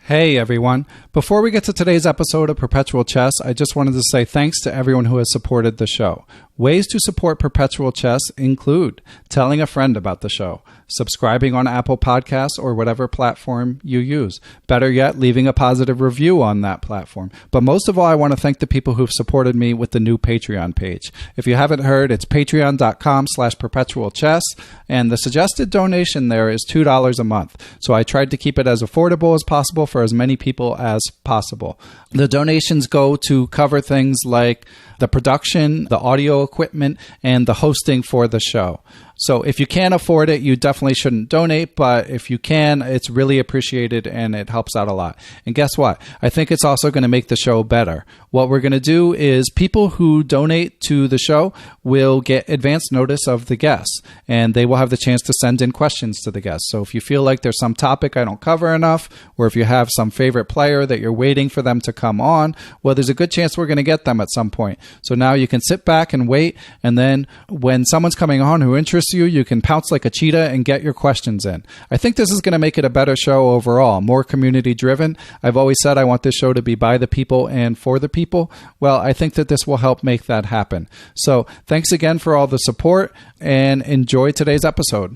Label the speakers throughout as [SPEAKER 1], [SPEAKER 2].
[SPEAKER 1] Hey everyone. Before we get to today's episode of Perpetual Chess, I just wanted to say thanks to everyone who has supported the show. Ways to support Perpetual Chess include telling a friend about the show, subscribing on Apple Podcasts or whatever platform you use. Better yet, leaving a positive review on that platform. But most of all, I want to thank the people who've supported me with the new Patreon page. If you haven't heard, it's patreon.com/perpetualchess, and the suggested donation there is $2 a month. So I tried to keep it as affordable as possible for as many people as possible. The donations go to cover things like the production, the audio equipment, and the hosting for the show. So if you can't afford it, you definitely shouldn't donate, but if you can, it's really appreciated and it helps out a lot. And guess what? I think it's also going to make the show better. What we're going to do is people who donate to the show will get advance notice of the guests, and they will have the chance to send in questions to the guests. So if you feel like there's some topic I don't cover enough, or if you have some favorite player that you're waiting for them to come on, well, there's a good chance we're going to get them at some point. So now you can sit back and wait, and then when someone's coming on who interests you, you can pounce like a cheetah and get your questions in. I think this is going to make it a better show overall, more community driven. I've always said I want this show to be by the people and for the people. Well, I think that this will help make that happen. So thanks again for all the support and enjoy today's episode.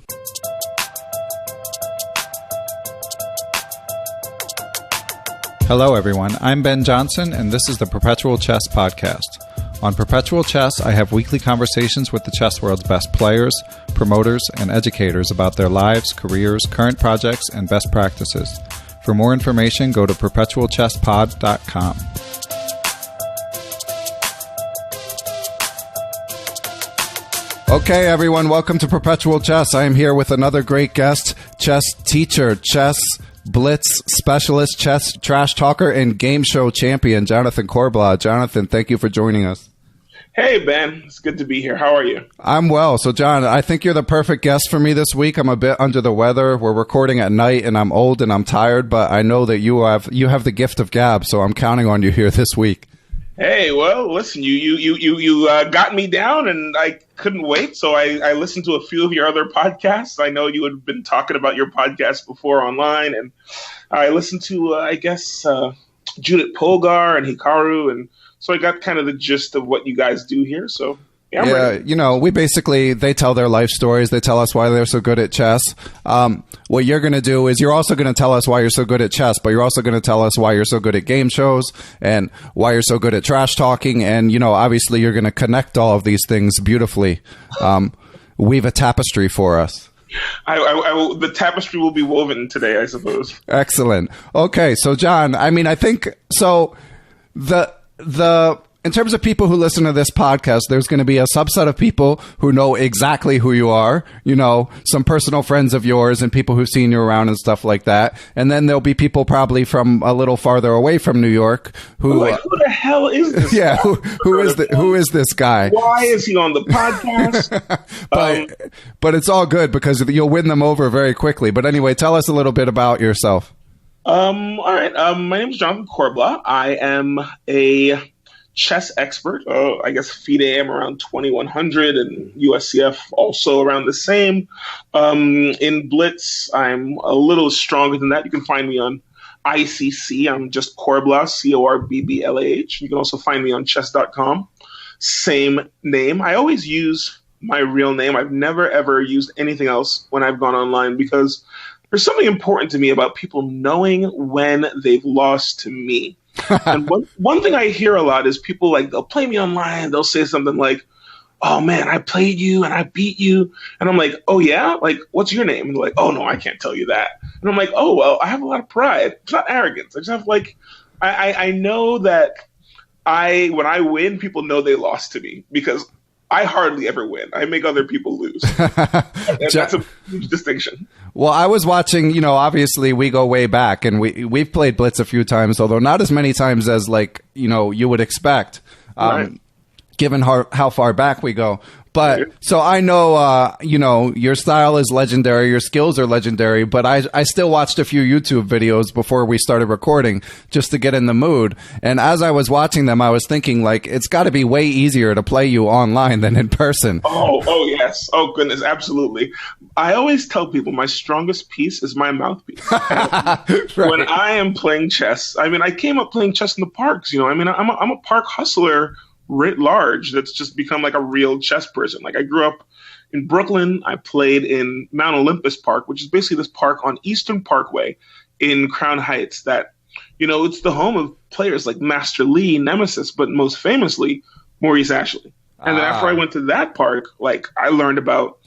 [SPEAKER 1] Hello, everyone. I'm Ben Johnson, and this is the Perpetual Chess Podcast. On Perpetual Chess, I have weekly conversations with the chess world's best players, promoters, and educators about their lives, careers, current projects, and best practices. For more information, go to perpetualchesspod.com. Okay, everyone, welcome to Perpetual Chess. I am here with another great guest, chess teacher, chess Blitz specialist, chess trash talker, and game show champion, Jonathan Corbblah. Jonathan, thank you for joining us.
[SPEAKER 2] Hey, Ben. It's good to be here. How are you?
[SPEAKER 1] I'm well. So, John, I think you're the perfect guest for me this week. I'm a bit under the weather. We're recording at night, and I'm old and I'm tired, but I know that you have the gift of gab, so I'm counting on you here this week.
[SPEAKER 2] Hey, well, listen, you got me down, and I couldn't wait, so I listened to a few of your other podcasts. I know you had been talking about your podcast before online, and I listened to, Judith Polgar and Hikaru, and so I got kind of the gist of what you guys do here, so... Yeah,
[SPEAKER 1] you know, they tell their life stories. They tell us why they're so good at chess. What you're going to do is you're also going to tell us why you're so good at chess, but you're also going to tell us why you're so good at game shows and why you're so good at trash talking. And, you know, obviously you're going to connect all of these things beautifully. Weave a tapestry for us.
[SPEAKER 2] I will, the tapestry will be woven today, I suppose.
[SPEAKER 1] Excellent. Okay, so John, I mean, I think so. In terms of people who listen to this podcast, there's going to be a subset of people who know exactly who you are, you know, some personal friends of yours and people who've seen you around and stuff like that. And then there'll be people probably from a little farther away from New York who...
[SPEAKER 2] who the hell is this
[SPEAKER 1] guy? Who is this guy?
[SPEAKER 2] Why is he on the podcast?
[SPEAKER 1] But it's all good because you'll win them over very quickly. But anyway, tell us a little bit about yourself.
[SPEAKER 2] All right. My name is Jonathan Corbblah. I am a chess expert. I guess FIDE I'm around 2100 and USCF also around the same. In Blitz, I'm a little stronger than that. You can find me on ICC. I'm just Corbblah, Corbblah. You can also find me on chess.com. Same name. I always use my real name. I've never, ever used anything else when I've gone online because there's something important to me about people knowing when they've lost to me. And one thing I hear a lot is people they'll play me online. They'll say something like, "Oh man, I played you and I beat you." And I'm like, "Oh yeah? Like, what's your name?" And they're like, "Oh no, I can't tell you that." And I'm like, "Oh well, I have a lot of pride. It's not arrogance. I just have I know that when I win, people know they lost to me because I hardly ever win. I make other people lose. And that's a huge distinction.
[SPEAKER 1] Well, I was watching, you know, obviously we go way back and we've played Blitz a few times, although not as many times as you would expect,
[SPEAKER 2] right.
[SPEAKER 1] Given how far back we go. But so I know, your style is legendary, your skills are legendary, but I still watched a few YouTube videos before we started recording just to get in the mood. And as I was watching them, I was thinking, like, it's got to be way easier to play you online than in person.
[SPEAKER 2] Oh, yes. Oh, goodness. Absolutely. I always tell people my strongest piece is my mouthpiece. Right. When I am playing chess, I mean, I came up playing chess in the parks, I'm a park hustler writ large that's just become like a real chess person. Like, I grew up in Brooklyn. I played in Mount Olympus Park, which is basically this park on Eastern Parkway in Crown Heights that, it's the home of players like Master Lee, Nemesis, but most famously, Maurice Ashley. And then after I went to that park, like, I learned about,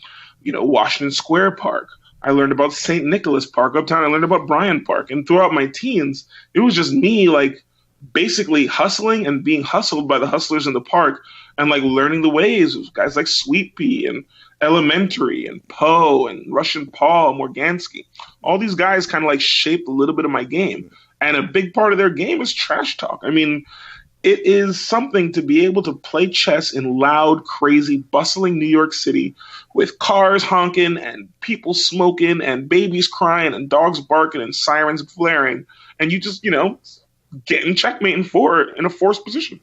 [SPEAKER 2] Washington Square Park. I learned about St. Nicholas Park uptown. I learned about Bryant Park. And throughout my teens, it was just me, like, basically hustling and being hustled by the hustlers in the park and like learning the ways of guys like Sweet Pea and Elementary and Poe and Russian Paul, Morgansky. All these guys kind of like shaped a little bit of my game. And a big part of their game is trash talk. I mean, it is something to be able to play chess in loud, crazy, bustling New York City with cars honking and people smoking and babies crying and dogs barking and sirens flaring. And you just, getting checkmate in a forced position.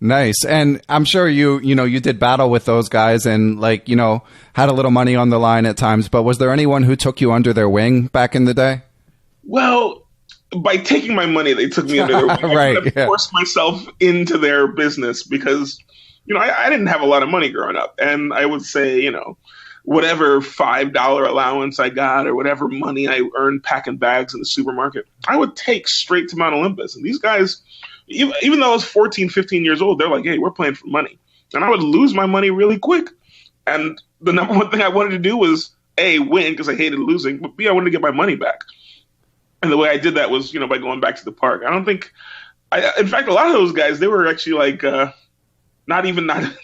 [SPEAKER 1] Nice. And I'm sure you did battle with those guys and had a little money on the line at times, but was there anyone who took you under their wing back in the day?
[SPEAKER 2] Well, by taking my money, they took me under their wing.
[SPEAKER 1] Right,
[SPEAKER 2] I forced myself into their business because, I didn't have a lot of money growing up. And I would say, whatever $5 allowance I got or whatever money I earned packing bags in the supermarket, I would take straight to Mount Olympus. And these guys, even though I was 14, 15 years old, they're like, hey, we're playing for money. And I would lose my money really quick. And the number one thing I wanted to do was, A, win because I hated losing, but B, I wanted to get my money back. And the way I did that was, by going back to the park. In fact, a lot of those guys, they were actually like, not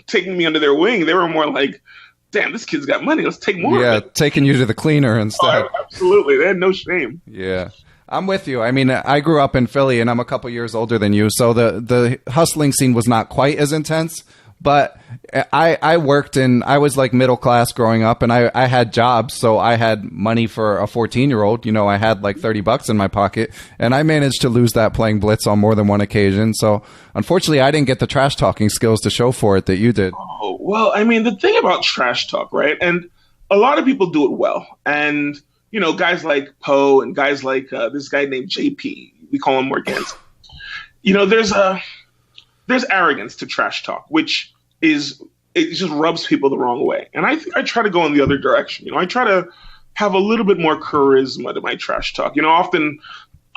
[SPEAKER 2] taking me under their wing. They were more like, damn, this kid's got money. Let's take more.
[SPEAKER 1] Yeah, taking you to the cleaner instead.
[SPEAKER 2] Oh, absolutely. They had no shame.
[SPEAKER 1] Yeah. I'm with you. I mean, I grew up in Philly and I'm a couple years older than you. So the hustling scene was not quite as intense, but I worked I was like middle class growing up and I had jobs. So I had money for a 14-year-old. I had like $30 in my pocket and I managed to lose that playing Blitz on more than one occasion. So unfortunately, I didn't get the trash talking skills to show for it that you did.
[SPEAKER 2] Oh, well, I mean, the thing about trash talk, right? And a lot of people do it well. And, guys like Poe and guys like this guy named JP, we call him Morgansky. There's arrogance to trash talk, which it just rubs people the wrong way. And I think I try to go in the other direction. I try to have a little bit more charisma to my trash talk. Often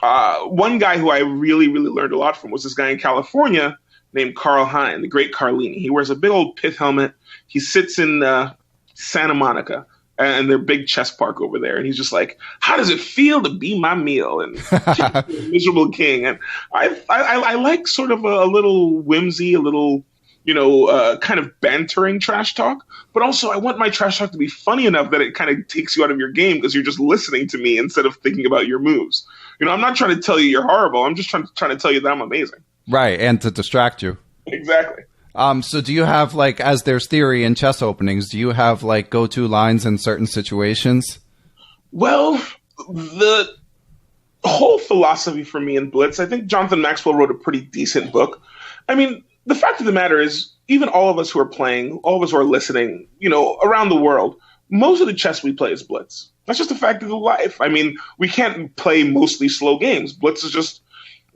[SPEAKER 2] one guy who I really, really learned a lot from was this guy in California named Carlsen, the great Carlini. He wears a big old pith helmet. He sits in Santa Monica and their big chess park over there. And he's just like, how does it feel to be my meal? And miserable king. And I like sort of a little whimsy, a little, kind of bantering trash talk. But also I want my trash talk to be funny enough that it kind of takes you out of your game because you're just listening to me instead of thinking about your moves. I'm not trying to tell you you're horrible. I'm just trying to tell you that I'm amazing.
[SPEAKER 1] Right. And to distract you.
[SPEAKER 2] Exactly.
[SPEAKER 1] So do you have, like, as there's theory in chess openings, do you have, like, go-to lines in certain situations?
[SPEAKER 2] Well, the whole philosophy for me in Blitz, I think Jonathan Maxwell wrote a pretty decent book. I mean, the fact of the matter is, even all of us who are playing, all of us who are listening, around the world, most of the chess we play is Blitz. That's just a fact of life. I mean, we can't play mostly slow games. Blitz is just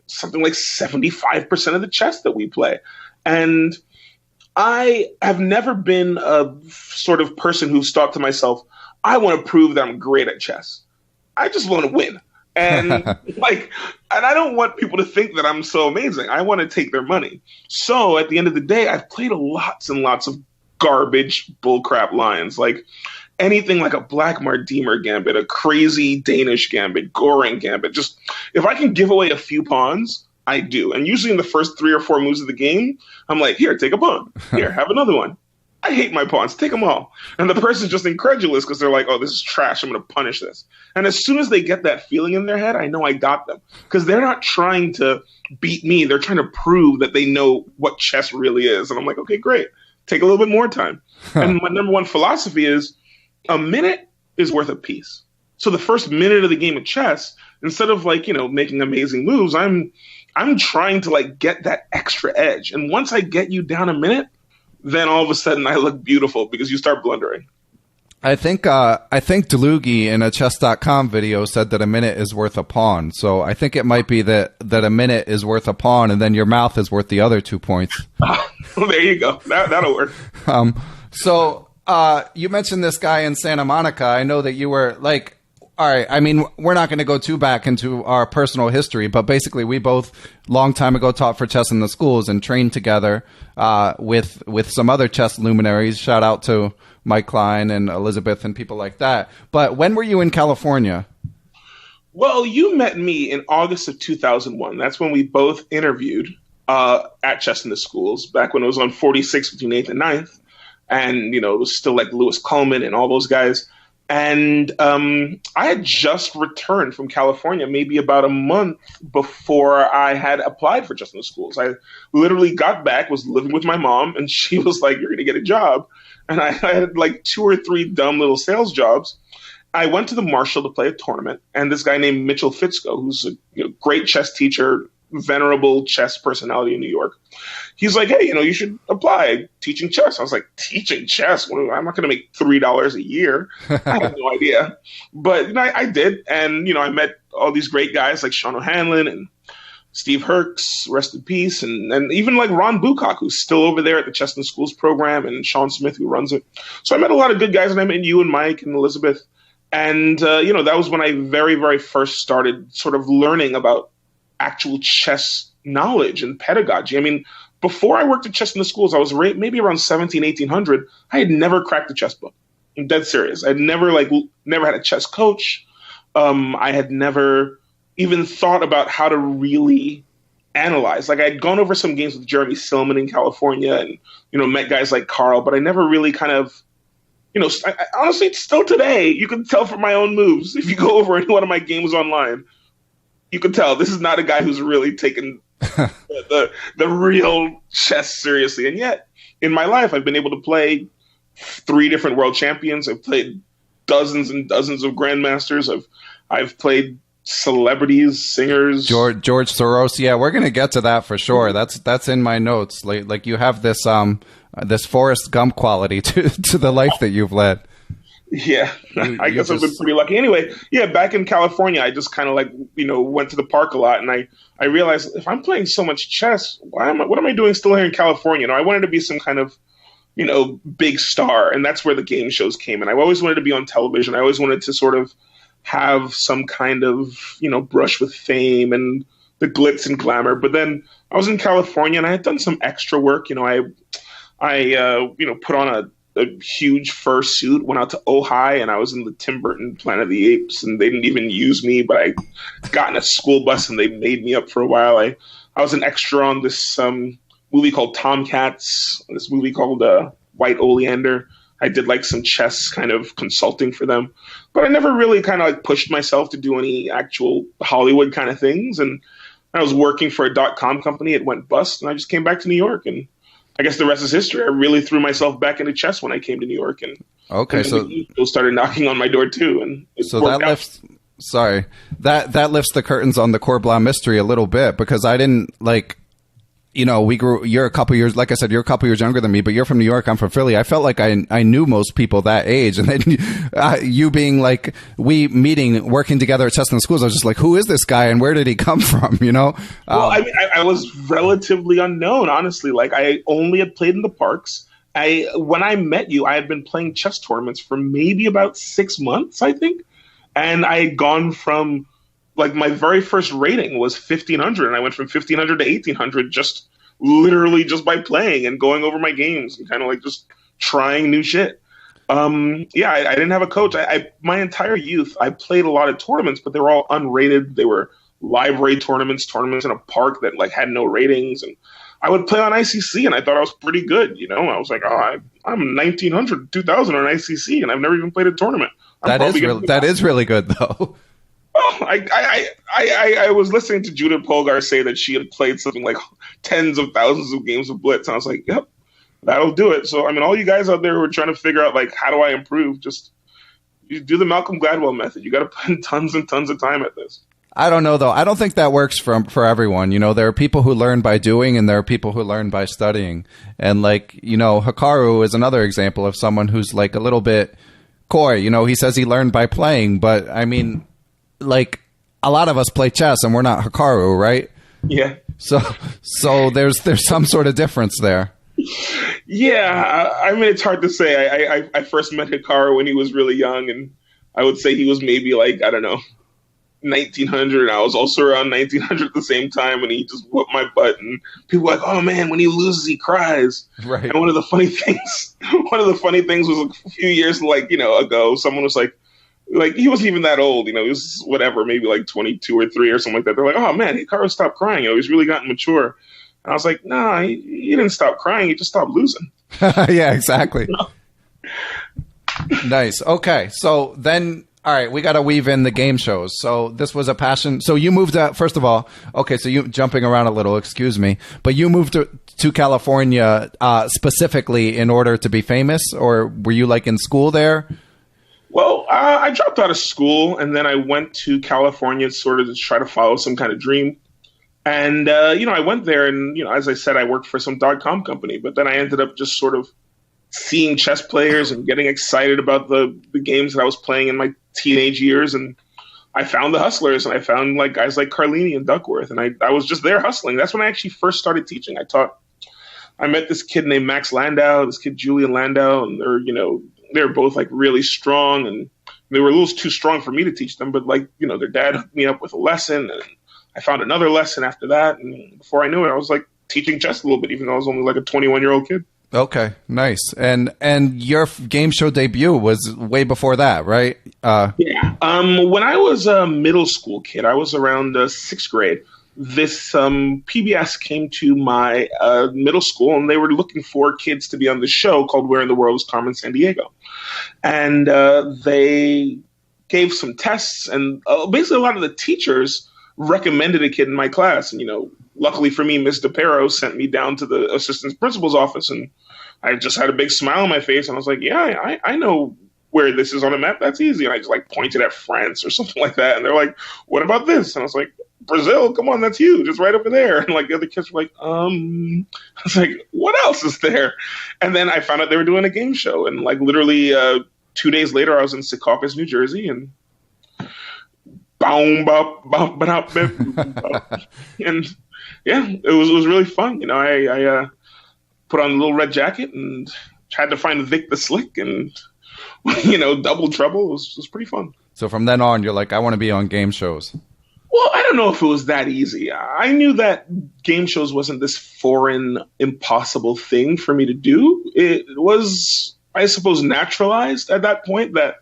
[SPEAKER 2] something like 75% of the chess that we play. And I have never been a sort of person who's thought to myself, I want to prove that I'm great at chess. I just want to win. And and I don't want people to think that I'm so amazing. I want to take their money. So at the end of the day, I've played lots and lots of garbage bullcrap lines, like anything like a Black Mardimer gambit, a crazy Danish gambit, Goring gambit. Just if I can give away a few pawns, I do. And usually in the first 3 or 4 moves of the game, I'm like, here, take a pawn. Here, have another one. I hate my pawns. Take them all. And the person's just incredulous because they're like, oh, this is trash. I'm going to punish this. And as soon as they get that feeling in their head, I know I got them. Because they're not trying to beat me. They're trying to prove that they know what chess really is. And I'm like, okay, great. take a little bit more time. And my number one philosophy is a minute is worth a piece. So the first minute of the game of chess, instead of like, making amazing moves, I'm trying to like get that extra edge. And once I get you down a minute, then all of a sudden I look beautiful because you start blundering.
[SPEAKER 1] I think Delugi in a chess.com video said that a minute is worth a pawn. So I think it might be that a minute is worth a pawn and then your mouth is worth the other 2 points.
[SPEAKER 2] Well, there you go. That'll work.
[SPEAKER 1] So you mentioned this guy in Santa Monica. I know that you were like, all right, I mean, we're not going to go too back into our personal history, but basically we both long time ago taught for chess in the schools and trained together with some other chess luminaries. Shout out to Mike Klein and Elizabeth and people like that. But when were you in California?
[SPEAKER 2] Well, you met me in August of 2001. That's when we both interviewed at Chess in the Schools, back when it was on 46 between 8th and 9th. And, it was still like Lewis Coleman and all those guys. And I had just returned from California maybe about a month before I had applied for Chess in the Schools. I literally got back, was living with my mom, and she was like, "You're going to get a job." And I had like 2 or 3 dumb little sales jobs. I went to the Marshall to play a tournament, and this guy named Mitchell Fitzko, who's a great chess teacher, venerable chess personality in New York. He's like, "Hey, you should apply teaching chess." I was like, "Teaching chess? I'm not going to make $3 a year." I had no idea. But I did. And, I met all these great guys like Sean O'Hanlon and Steve Herx, rest in peace. And even like Ron Bucock, who's still over there at the Chess in the Schools program, and Sean Smith, who runs it. So I met a lot of good guys, and I met you and Mike and Elizabeth. And, that was when I very, very first started sort of learning about actual chess knowledge and pedagogy. I mean, before I worked at Chess in the Schools, I was maybe around 1800. I had never cracked a chess book. I'm dead serious. I'd never had a chess coach. I had never even thought about how to really analyze. Like, I'd gone over some games with Jeremy Silman in California and, met guys like Carl, but I never really kind of, I honestly, still today, you can tell from my own moves. If you go over any one of my games online, you can tell this is not a guy who's really taken the real chess seriously. And yet, in my life, I've been able to play 3 different world champions. I've played dozens and dozens of grandmasters. I've played celebrities, singers.
[SPEAKER 1] George Soros. Yeah, we're gonna get to that for sure. That's in my notes. Like you have this this Forrest Gump quality to the life that you've led.
[SPEAKER 2] Yeah, I guess I've been pretty lucky. Anyway, yeah, back in California, I just kind of went to the park a lot, and I realized if I'm playing so much chess, what am I doing still here in California? I wanted to be some kind of, big star, and that's where the game shows came in. I always wanted to be on television. I always wanted to sort of have some kind of, brush with fame and the glitz and glamour. But then I was in California, and I had done some extra work. I put on a huge fur suit, went out to Ojai, and I was in the Tim Burton Planet of the Apes, and they didn't even use me, but I got in a school bus and they made me up for a while. I was an extra on this movie called Tomcats, this movie called White Oleander. I did like some chess kind of consulting for them, but I never really kind of pushed myself to do any actual Hollywood kind of things. And I was working for a .com company. It went bust, and I just came back to New York, and I guess the rest is history. I really threw myself back into chess when I came to New York, and so people started knocking on my door too. And
[SPEAKER 1] so that lifts. Sorry, that lifts the curtains on the Corbblah mystery a little bit, because I didn't we grew. You're a couple years, like I said, you're a couple years younger than me, but you're from New York. I'm from Philly. I felt like I knew most people that age, and then you being like working together at Chess in the Schools, I was just like, who is this guy and where did he come from? Well,
[SPEAKER 2] I mean, I was relatively unknown, honestly. Like, I only had played in the parks. When I met you, I had been playing chess tournaments for maybe about 6 months, I think, and I had gone from. Like, my very first rating was 1,500, and I went from 1,500 to 1,800 literally just by playing and going over my games and kind of like just trying new shit. I didn't have a coach. My entire youth, I played a lot of tournaments, but they were all unrated. They were library tournaments in a park that like had no ratings, and I would play on ICC, and I thought I was pretty good. I was like, I'm 1,900, 2,000 on ICC, and I've never even played a tournament.
[SPEAKER 1] That is really good, though.
[SPEAKER 2] Well, I was listening to Judith Polgar say that she had played something like tens of thousands of games of Blitz, and I was like, yep, That'll do it. So, I mean, all you guys out there who are trying to figure out, like, how do I improve? Just you do the Malcolm Gladwell method. You got to put in tons and tons of time at this.
[SPEAKER 1] I don't know, though. I don't think that works for everyone. You know, there are people who learn by doing and there are people who learn by studying. And, like, you know, Hikaru is another example of someone who's, like, a little bit coy. You know, he says he learned by playing. But, I mean, like, a lot of us play chess and we're not Hikaru, right?
[SPEAKER 2] Yeah.
[SPEAKER 1] So there's some sort of difference there.
[SPEAKER 2] Yeah, I mean, it's hard to say. I first met Hikaru when he was really young, and I would say he was maybe like, I don't know, 1900. I was also around 1900 at the same time, and he just whooped my butt. And people were like, "Oh man, when he loses, he cries."
[SPEAKER 1] Right.
[SPEAKER 2] And one of the funny things was a few years ago, someone was like he wasn't even that old, he was whatever, maybe like 22 or 3 or something like that. They're like, "Oh man, Hikaru stopped crying. He's really gotten mature." And I was like, "Nah, he didn't stop crying. He just stopped losing."
[SPEAKER 1] Yeah, exactly. Nice. Okay, so then. All right, we got to weave in the game shows. So this was a passion. So you moved out, first of all, okay, so you jumping around a little, excuse me, but you moved to California specifically in order to be famous, or were you like in school there?
[SPEAKER 2] Well, I dropped out of school and then I went to California sort of to try to follow some kind of dream. And, I went there and, as I said, I worked for some .com company, but then I ended up just sort of seeing chess players and getting excited about the games that I was playing in my teenage years. And I found the hustlers and I found like guys like Carlini and Duckworth. And I was just there hustling. That's when I actually first started teaching. I met this kid named Max Landau, this kid Julian Landau, and they're both like really strong, and they were a little too strong for me to teach them. But their dad hooked me up with a lesson, and I found another lesson after that. And before I knew it, I was like teaching chess a little bit, even though I was only like a 21-year-old kid.
[SPEAKER 1] Okay, nice. And your game show debut was way before that, right?
[SPEAKER 2] Yeah. When I was a middle school kid, I was around 6th grade. This PBS came to my middle school, and they were looking for kids to be on the show called Where in the World is Carmen Sandiego? And they gave some tests, and basically a lot of the teachers recommended a kid in my class. And, luckily for me, Ms. DePero sent me down to the assistant principal's office, and I just had a big smile on my face, and I was like, yeah, I know where this is on a map. That's easy. And I just pointed at France or something like that. And they're like, what about this? And I was like, Brazil, come on, that's huge. It's right over there. And the other kids were like, I was like, what else is there? And then I found out they were doing a game show. And literally 2 days later, I was in Secaucus, New Jersey, and and yeah, it was really fun. I put on a little red jacket and had to find Vic the Slick and Double Trouble. It was pretty fun.
[SPEAKER 1] So from then on, you're like, I want to be on game shows.
[SPEAKER 2] Well, I don't know if it was that easy. I knew that game shows wasn't this foreign, impossible thing for me to do. It was, I suppose, naturalized at that point that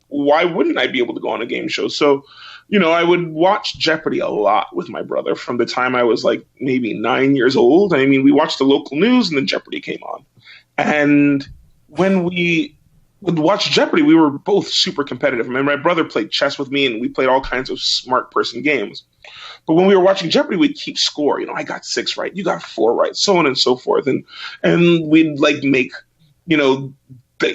[SPEAKER 2] why wouldn't I be able to go on a game show? So, I would watch Jeopardy a lot with my brother from the time I was maybe 9 years old. I mean, we watched the local news and then Jeopardy came on. And when we would watch Jeopardy, we were both super competitive. I mean, my brother played chess with me and we played all kinds of smart person games. But when we were watching Jeopardy, we'd keep score. I got 6 right, you got 4 right, so on and so forth. And we'd make,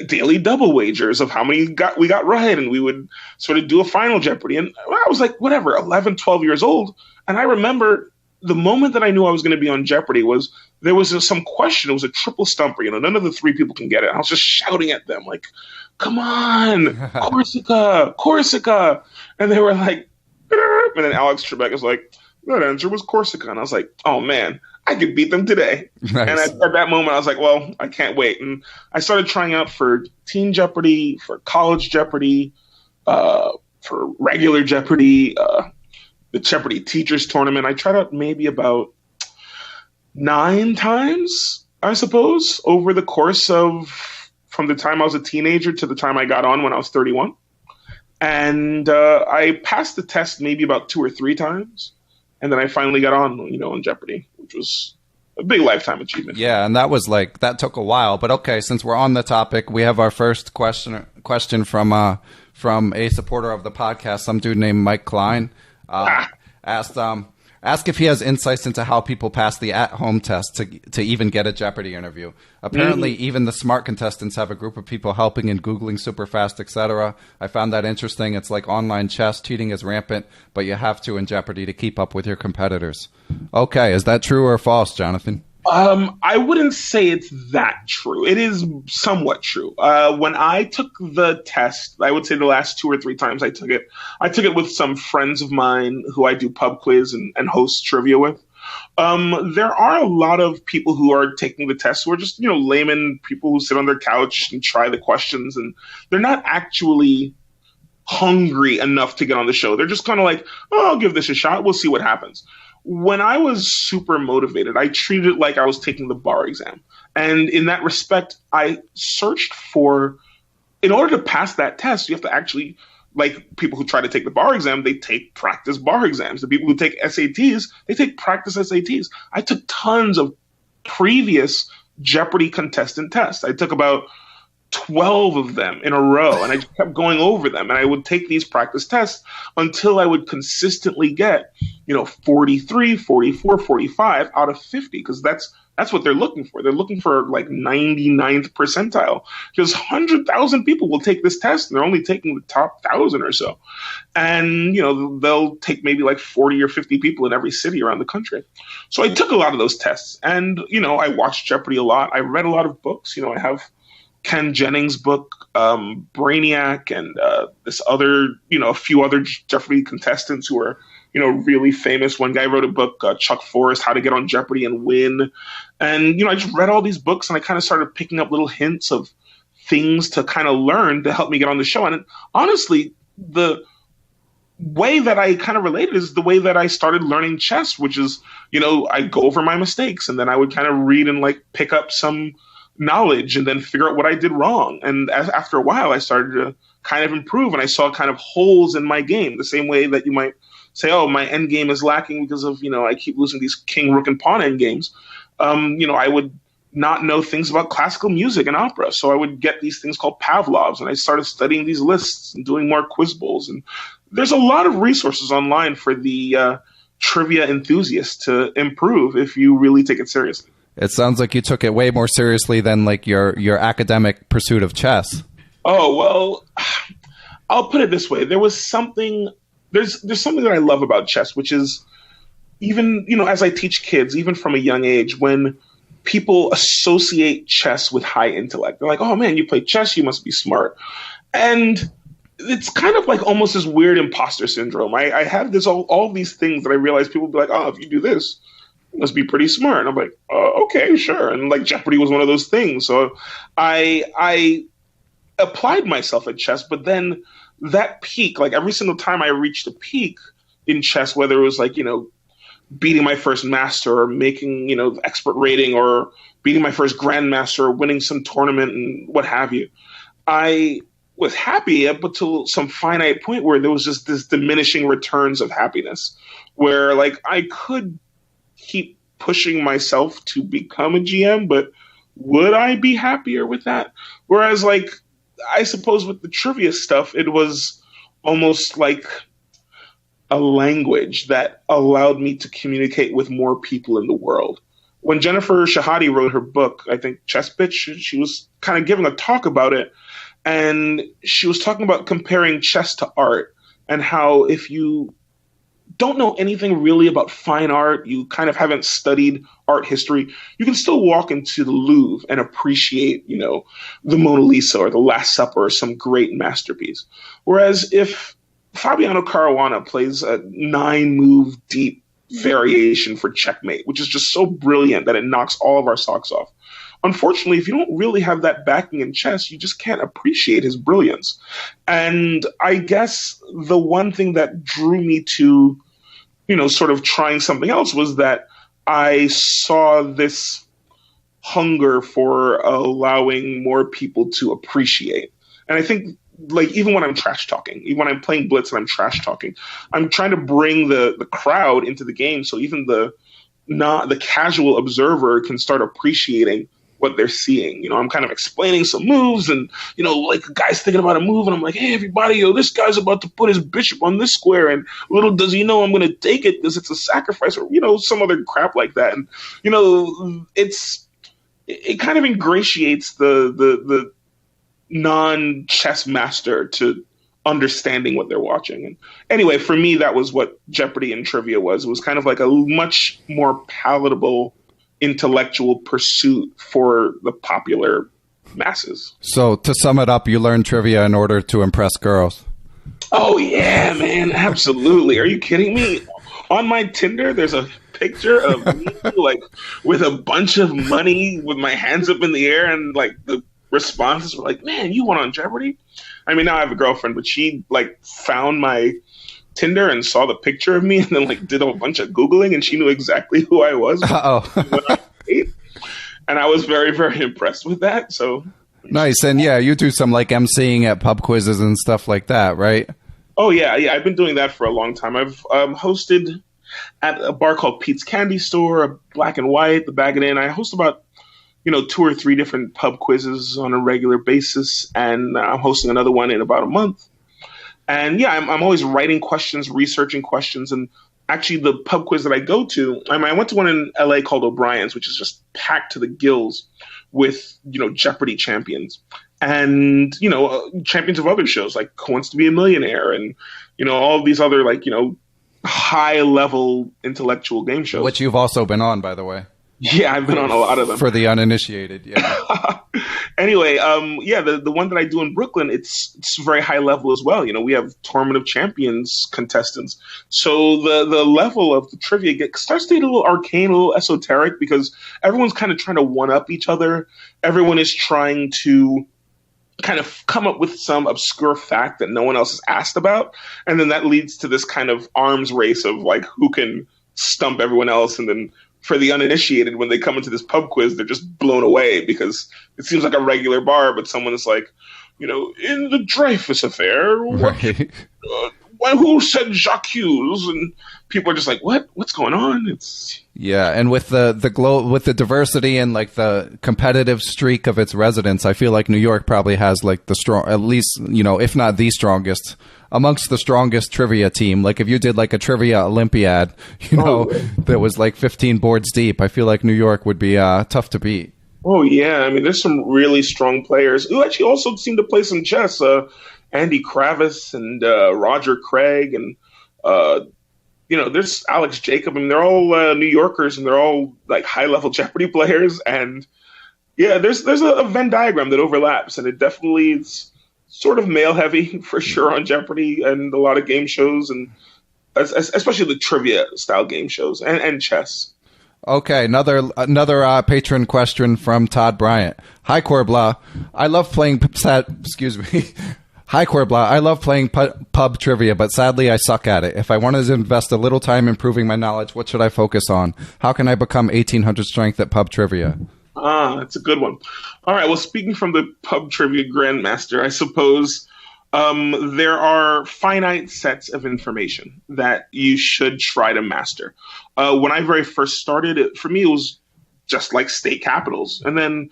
[SPEAKER 2] daily double wagers of how many we got right, and we would sort of do a final Jeopardy. And I was 11, 12 years old, and I remember the moment that I knew I was going to be on Jeopardy was there was some question. It was a triple stumper. None of the 3 people can get it. I was just shouting at them come on, Corsica. And they were like, Burr. And then Alex Trebek was like, that answer was Corsica. And I was like, oh man, I could beat them today. Nice. And at that moment, I was like, well, I can't wait. And I started trying out for Teen Jeopardy, for College Jeopardy, for regular Jeopardy, the Jeopardy Teachers Tournament. I tried out maybe about 9 times, I suppose, over the course of from the time I was a teenager to the time I got on when I was 31. And I passed the test maybe about 2 or 3 times. And then I finally got on, on Jeopardy, which was a big lifetime achievement.
[SPEAKER 1] Yeah, and that was that took a while. But okay, since we're on the topic, we have our first question from a supporter of the podcast, some dude named Mike Klein. Asked, Ask if he has insights into how people pass the at-home test to even get a Jeopardy interview. Apparently, even the smart contestants have a group of people helping and Googling super fast, etc. I found that interesting. It's like online chess. Cheating is rampant, but you have to in Jeopardy to keep up with your competitors. Okay, is that true or false, Jonathan?
[SPEAKER 2] I wouldn't say it's that true. It is somewhat true. When I took the test, I would say the last 2 or 3 times I took it with some friends of mine who I do pub quiz and host trivia with. There are a lot of people who are taking the test who are just, layman people who sit on their couch and try the questions, and they're not actually hungry enough to get on the show. They're just kind of like, oh, I'll give this a shot. We'll see what happens. When I was super motivated, I treated it like I was taking the bar exam. And in that respect, I searched for, in order to pass that test, you have to actually, like people who try to take the bar exam, they take practice bar exams. The people who take SATs, they take practice SATs. I took tons of previous Jeopardy contestant tests. I took about 12 of them in a row, and I just kept going over them, and I would take these practice tests until I would consistently get 43, 44, 45 out of 50, because that's what they're looking for. They're looking for like 99th percentile, because 100,000 people will take this test, and they're only taking the top 1,000 or so. And, they'll take maybe like 40 or 50 people in every city around the country. So I took a lot of those tests, and, I watched Jeopardy a lot. I read a lot of books. I have Ken Jennings' book, Brainiac, and this other, a few other Jeopardy contestants who are, really famous. One guy wrote a book, Chuck Forrest, How to Get on Jeopardy and Win. And, I just read all these books, and I kind of started picking up little hints of things to kind of learn to help me get on the show. And honestly, the way that I kind of related is the way that I started learning chess, which is, I go over my mistakes, and then I would kind of read and like pick up some knowledge and then figure out what I did wrong. And after a while, I started to kind of improve, and I saw kind of holes in my game, the same way that you might say, oh, my end game is lacking because of, I keep losing these king, rook, and pawn end games. I would not know things about classical music and opera. So I would get these things called Pavlovs, and I started studying these lists and doing more quiz bowls. And there's a lot of resources online for the trivia enthusiast to improve if you really take it seriously.
[SPEAKER 1] It sounds like you took it way more seriously than like your academic pursuit of chess.
[SPEAKER 2] Oh, well, I'll put it this way. There's something that I love about chess, which is even, as I teach kids, even from a young age, when people associate chess with high intellect, they're like, oh man, you play chess, you must be smart. And it's kind of like almost this weird imposter syndrome. I have all these things that I realize people will be like, oh, if you do this, must be pretty smart. And I'm like, okay, sure. And like Jeopardy was one of those things. So I applied myself at chess, but then that peak, like every single time I reached a peak in chess, whether it was like, beating my first master or making, the expert rating or beating my first grandmaster or winning some tournament and what have you, I was happy up until some finite point where there was just this diminishing returns of happiness where like I could keep pushing myself to become a GM, but would I be happier with that? Whereas like, I suppose with the trivia stuff, it was almost like a language that allowed me to communicate with more people in the world. When Jennifer Shahade wrote her book, I think Chess Bitch, she was kind of giving a talk about it. And she was talking about comparing chess to art and how if you don't know anything really about fine art, you kind of haven't studied art history, you can still walk into the Louvre and appreciate, the Mona Lisa or the Last Supper or some great masterpiece. Whereas if Fabiano Caruana plays a 9-move deep variation for checkmate, which is just so brilliant that it knocks all of our socks off. Unfortunately, if you don't really have that backing in chess, you just can't appreciate his brilliance. And I guess the one thing that drew me to, sort of trying something else was that I saw this hunger for allowing more people to appreciate. And I think like even when I'm trash talking, even when I'm playing Blitz and I'm trash talking, I'm trying to bring the crowd into the game. So even the casual observer can start appreciating what they're seeing. I'm kind of explaining some moves, and like a guy's thinking about a move, and I'm like, hey everybody, this guy's about to put his bishop on this square, and little does he know I'm going to take it because it's a sacrifice, or some other crap like that. And it kind of ingratiates the non-chess master to understanding what they're watching. And anyway, for me, that was what Jeopardy and trivia was. It was kind of like a much more palatable intellectual pursuit for the popular masses.
[SPEAKER 1] So to sum it up, you learned trivia in order to impress girls.
[SPEAKER 2] Oh yeah, man, absolutely. Are you kidding me? On my Tinder, there's a picture of me like with a bunch of money with my hands up in the air, and like the responses were like, man, you won on Jeopardy? I mean, now I have a girlfriend, but she like found my Tinder and saw the picture of me and then like did a bunch of Googling, and she knew exactly who I was. And I was very, very impressed with that. So
[SPEAKER 1] nice. And yeah, you do some like emceeing at pub quizzes and stuff like that, right?
[SPEAKER 2] Oh yeah. I've been doing that for a long time. I've hosted at a bar called Pete's Candy Store, a Black and White, the Bag It In. I host about 2 or 3 different pub quizzes on a regular basis, and I'm hosting another one in about a month. And yeah, I'm always writing questions, researching questions, and actually the pub quiz that I go to, I went to one in LA called O'Brien's, which is just packed to the gills with Jeopardy champions and champions of other shows like Who Wants to Be a Millionaire and all these other like high level intellectual game shows,
[SPEAKER 1] which you've also been on, by the way.
[SPEAKER 2] Yeah, I've been on a lot of them.
[SPEAKER 1] For the uninitiated, yeah.
[SPEAKER 2] Anyway, the one that I do in Brooklyn, it's very high level as well. We have Tournament of Champions contestants. So the level of the trivia starts to get a little arcane, a little esoteric, because everyone's kind of trying to one-up each other. Everyone is trying to kind of come up with some obscure fact that no one else has asked about. And then that leads to this kind of arms race of like who can stump everyone else, and then for the uninitiated, when they come into this pub quiz, they're just blown away because it seems like a regular bar, but someone's like, in the Dreyfus affair,
[SPEAKER 1] right.
[SPEAKER 2] Who said Jacques? And people are just like, what's going on?
[SPEAKER 1] Yeah, and with with the diversity and like the competitive streak of its residents, I feel like New York probably has like the strong, at least if not the strongest, amongst the strongest trivia team. Like if you did like a trivia Olympiad, that was like 15 boards deep, I feel like New York would be tough to beat.
[SPEAKER 2] Oh yeah, I mean there's some really strong players who actually also seem to play some chess. Andy Kravis and Roger Craig and there's Alex Jacob, and they're all New Yorkers, and they're all like high level Jeopardy players. And yeah, there's a Venn diagram that overlaps, and it definitely is sort of male heavy for sure on Jeopardy and a lot of game shows, and especially the trivia style game shows and chess.
[SPEAKER 1] Okay, another patron question from Todd Bryant. Hi, Corbblah. I love playing Hi, Corbblah. I love playing pub trivia, but sadly I suck at it. If I wanted to invest a little time improving my knowledge, what should I focus on? How can I become 1800 strength at pub trivia?
[SPEAKER 2] That's a good one. All right, well, speaking from the pub trivia grandmaster, I suppose there are finite sets of information that you should try to master. When I very first started, for me, it was just like state capitals. And then,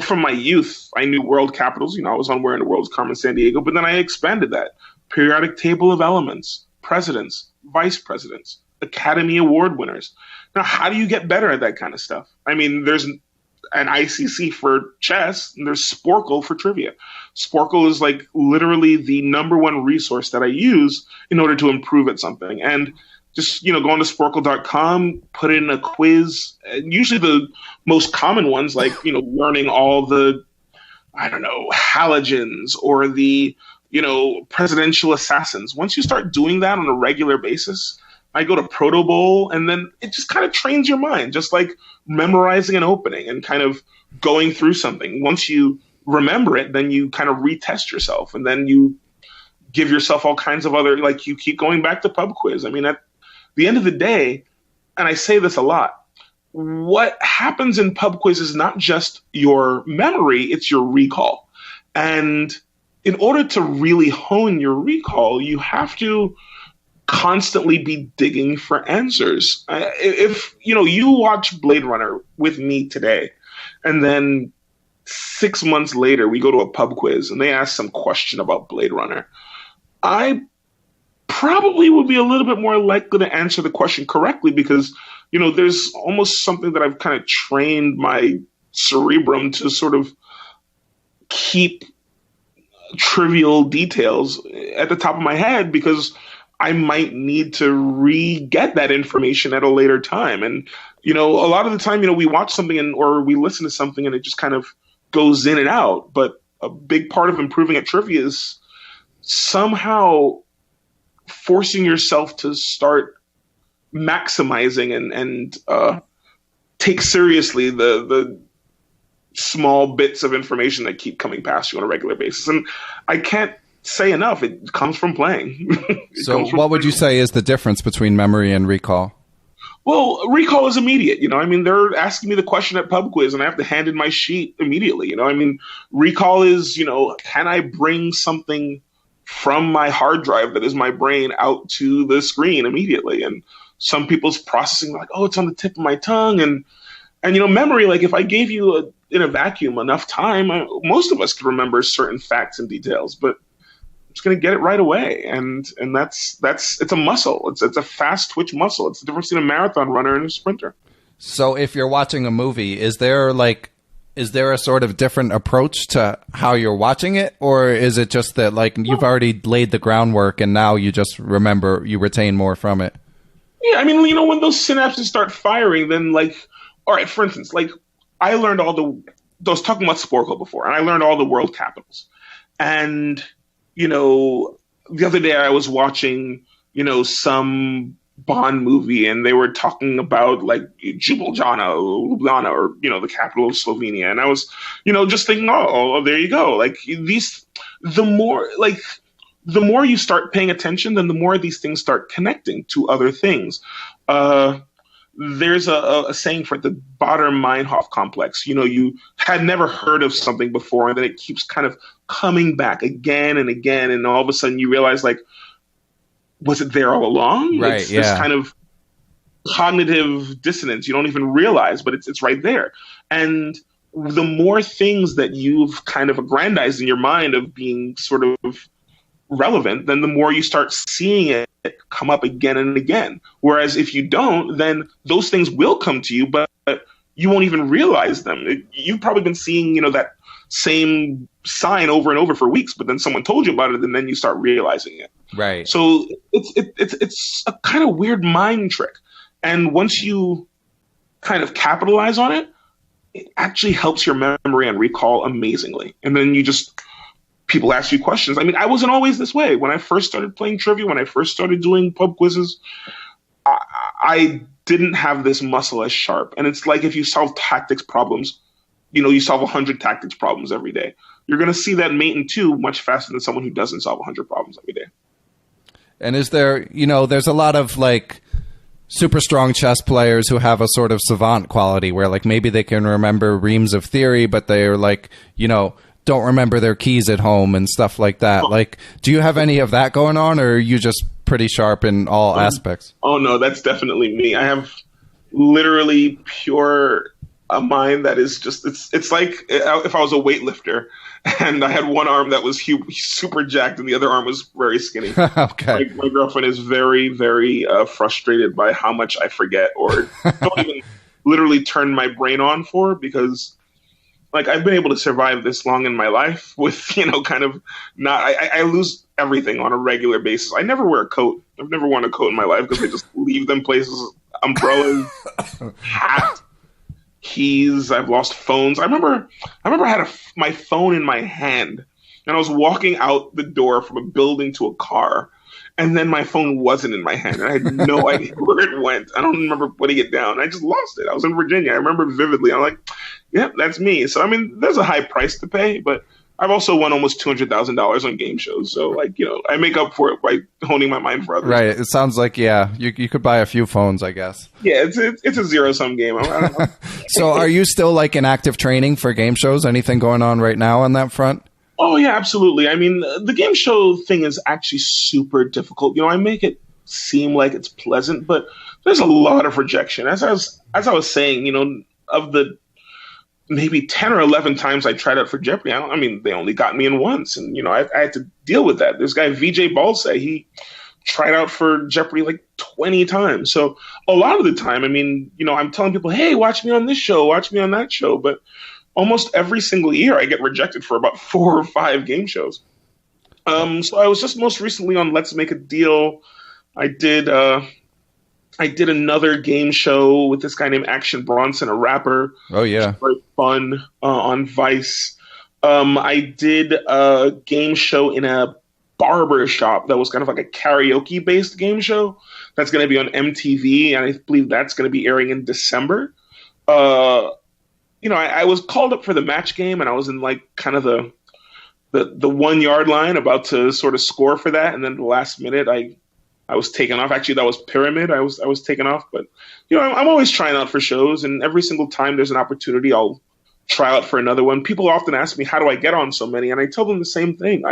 [SPEAKER 2] from my youth, I knew world capitals. I was on Where in the World is Carmen Sandiego, but then I expanded that. Periodic table of elements, presidents, vice presidents, Academy Award winners. Now, how do you get better at that kind of stuff? I mean, there's an ICC for chess, and there's Sporkle for trivia. Sporkle is like literally the number one resource that I use in order to improve at something. And just, go on to sporkle.com, put in a quiz. Usually the most common ones, like, learning all the, halogens or the, presidential assassins. Once you start doing that on a regular basis, I go to Proto Bowl, and then it just kind of trains your mind, just like memorizing an opening and kind of going through something. Once you remember it, then you kind of retest yourself, and then you give yourself all kinds of other, like you keep going back to pub quiz. I mean, at the end of the day, and I say this a lot, what happens in pub quiz is not just your memory, it's your recall. And in order to really hone your recall, you have to constantly be digging for answers. If you watch Blade Runner with me today, And then 6 months later, we go to a pub quiz and they ask some question about Blade Runner. I probably would be a little bit more likely to answer the question correctly because, there's almost something that I've kind of trained my cerebrum to sort of keep trivial details at the top of my head because I might need to re-get that information at a later time. And, a lot of the time, we watch something or we listen to something and it just kind of goes in and out. But a big part of improving at trivia is somehow forcing yourself to start maximizing and take seriously the small bits of information that keep coming past you on a regular basis. And I can't say enough. It comes from playing.
[SPEAKER 1] So what would you say is the difference between memory and recall?
[SPEAKER 2] Well, recall is immediate. They're asking me the question at pub quiz and I have to hand in my sheet immediately. Recall is, can I bring something from my hard drive that is my brain out to the screen immediately? And some people's processing like, oh, it's on the tip of my tongue. And memory, like if I gave you in a vacuum enough time, most of us could remember certain facts and details, but I'm just going to get it right away. And that's it's a muscle. It's a fast twitch muscle. It's the difference between a marathon runner and a sprinter.
[SPEAKER 1] So if you're watching a movie, is there a sort of different approach to how you're watching it? Or is it just that like you've already laid the groundwork and now you just you retain more from it?
[SPEAKER 2] Yeah. When those synapses start firing, then like, all right, for instance, like I learned I was talking about Sporkle before, and I learned all the world capitals. And, the other day I was watching, some Bond movie, and they were talking about like Ljubljana, or, the capital of Slovenia. And I was, just thinking, oh, there you go. Like the more you start paying attention, then the more these things start connecting to other things. There's a saying for it, the Baader-Meinhof complex. You had never heard of something before, and then it keeps kind of coming back again and again, and all of a sudden you realize, like, was it there all along?
[SPEAKER 1] Right,
[SPEAKER 2] it's this kind of cognitive dissonance you don't even realize, but it's right there. And the more things that you've kind of aggrandized in your mind of being sort of relevant, then the more you start seeing it come up again and again. Whereas if you don't, then those things will come to you, but you won't even realize them. You've probably been seeing, that same sign over and over for weeks, but then someone told you about it, and then you start realizing it.
[SPEAKER 1] Right.
[SPEAKER 2] So it's a kind of weird mind trick. And once you kind of capitalize on it, it actually helps your memory and recall amazingly. And then people ask you questions. I wasn't always this way. When I first started playing trivia, when I first started doing pub quizzes, I didn't have this muscle as sharp. And it's like if you solve tactics problems, you solve 100 tactics problems every day. You're going to see that mate in two much faster than someone who doesn't solve 100 problems every day.
[SPEAKER 1] And is there, there's a lot of like super strong chess players who have a sort of savant quality where like maybe they can remember reams of theory, but they're like, don't remember their keys at home and stuff like that. Like, do you have any of that going on, or are you just pretty sharp in all aspects?
[SPEAKER 2] Oh, no, that's definitely me. I have literally pure a mind that is just, it's like if I was a weightlifter and I had one arm that was super jacked and the other arm was very skinny.
[SPEAKER 1] Okay.
[SPEAKER 2] My girlfriend is very, very frustrated by how much I forget or don't even literally turn my brain on for, because like I've been able to survive this long in my life with, kind of not, I lose everything on a regular basis. I never wear a coat. I've never worn a coat in my life because I just leave them places. Umbrellas, hat, keys. I've lost phones. I remember I had my phone in my hand and I was walking out the door from a building to a car. And then my phone wasn't in my hand. And I had no idea where it went. I don't remember putting it down. I just lost it. I was in Virginia. I remember vividly. I'm like, yeah, that's me. So, there's a high price to pay, but I've also won almost $200,000 on game shows. So, like, I make up for it by honing my mind for others.
[SPEAKER 1] Right. It sounds like, yeah, you could buy a few phones, I guess.
[SPEAKER 2] Yeah, it's a zero-sum game. I don't know.
[SPEAKER 1] So are you still, like, in active training for game shows? Anything going on right now on that front?
[SPEAKER 2] Oh, yeah, absolutely. The game show thing is actually super difficult. I make it seem like it's pleasant, but there's a lot of rejection. As I was saying, of the maybe 10 or 11 times I tried out for Jeopardy. I mean, they only got me in once. And, I had to deal with that. This guy, VJ Balsay, he tried out for Jeopardy like 20 times. So a lot of the time, I mean, I'm telling people, hey, watch me on this show, watch me on that show. But almost every single year I get rejected for about 4 or 5 game shows. So I was just most recently on Let's Make a Deal. I did another game show with this guy named Action Bronson, a rapper.
[SPEAKER 1] Oh, yeah.
[SPEAKER 2] Very fun on Vice. I did a game show in a barber shop that was kind of like a karaoke-based game show that's going to be on MTV, and I believe that's going to be airing in December. I was called up for the match game, and I was in like kind of the 1 yard line about to sort of score for that, and then the last minute I was taken off. Actually, that was Pyramid. I was taken off, but I'm always trying out for shows, and every single time there's an opportunity, I'll try out for another one. People often ask me, how do I get on so many? And I tell them the same thing.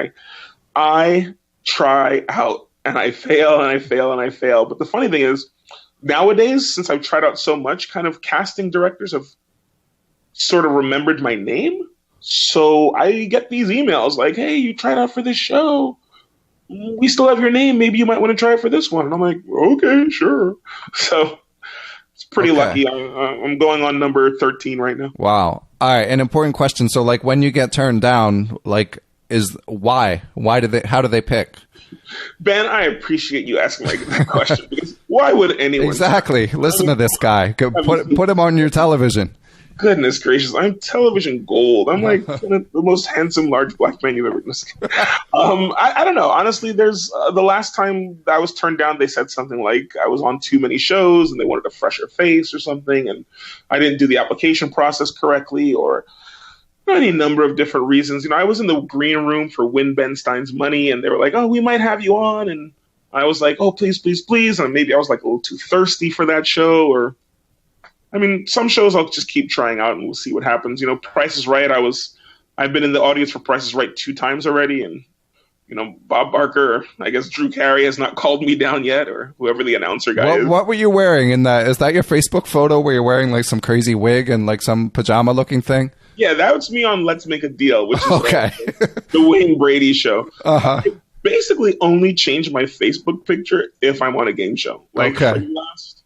[SPEAKER 2] I try out, and I fail, and I fail, and I fail. But the funny thing is, nowadays, since I've tried out so much, kind of casting directors have sort of remembered my name. So I get these emails like, hey, you tried out for this show. We still have your name. Maybe you might want to try it for this one. And I'm like, okay, sure. So it's pretty lucky. I'm going on number 13 right now.
[SPEAKER 1] Wow. All right. An important question. So like when you get turned down, like is why how do they pick?
[SPEAKER 2] Ben, I appreciate you asking like that question because why would anyone?
[SPEAKER 1] Exactly. Listen to this guy. Put him on your television.
[SPEAKER 2] Goodness gracious, I'm television gold. I'm like the most handsome large black man you've ever seen. I don't know. Honestly, there's the last time I was turned down, they said something like I was on too many shows and they wanted a fresher face or something, and I didn't do the application process correctly, or any number of different reasons. I was in the green room for Win Ben Stein's Money, and they were like, "Oh, we might have you on," and I was like, "Oh, please, please, please," and maybe I was like a little too thirsty for that show, or. I mean, some shows I'll just keep trying out and we'll see what happens. Price is Right. I've been in the audience for Price is Right 2 times already. And, Bob Barker, or I guess Drew Carey has not called me down yet, or whoever the announcer guy is.
[SPEAKER 1] What were you wearing in that? Is that your Facebook photo where you're wearing like some crazy wig and like some pajama looking thing?
[SPEAKER 2] Yeah, that was me on Let's Make a Deal, which is
[SPEAKER 1] okay.
[SPEAKER 2] The Wayne Brady show.
[SPEAKER 1] Uh-huh.
[SPEAKER 2] I basically only change my Facebook picture if I'm on a game show. Like for the last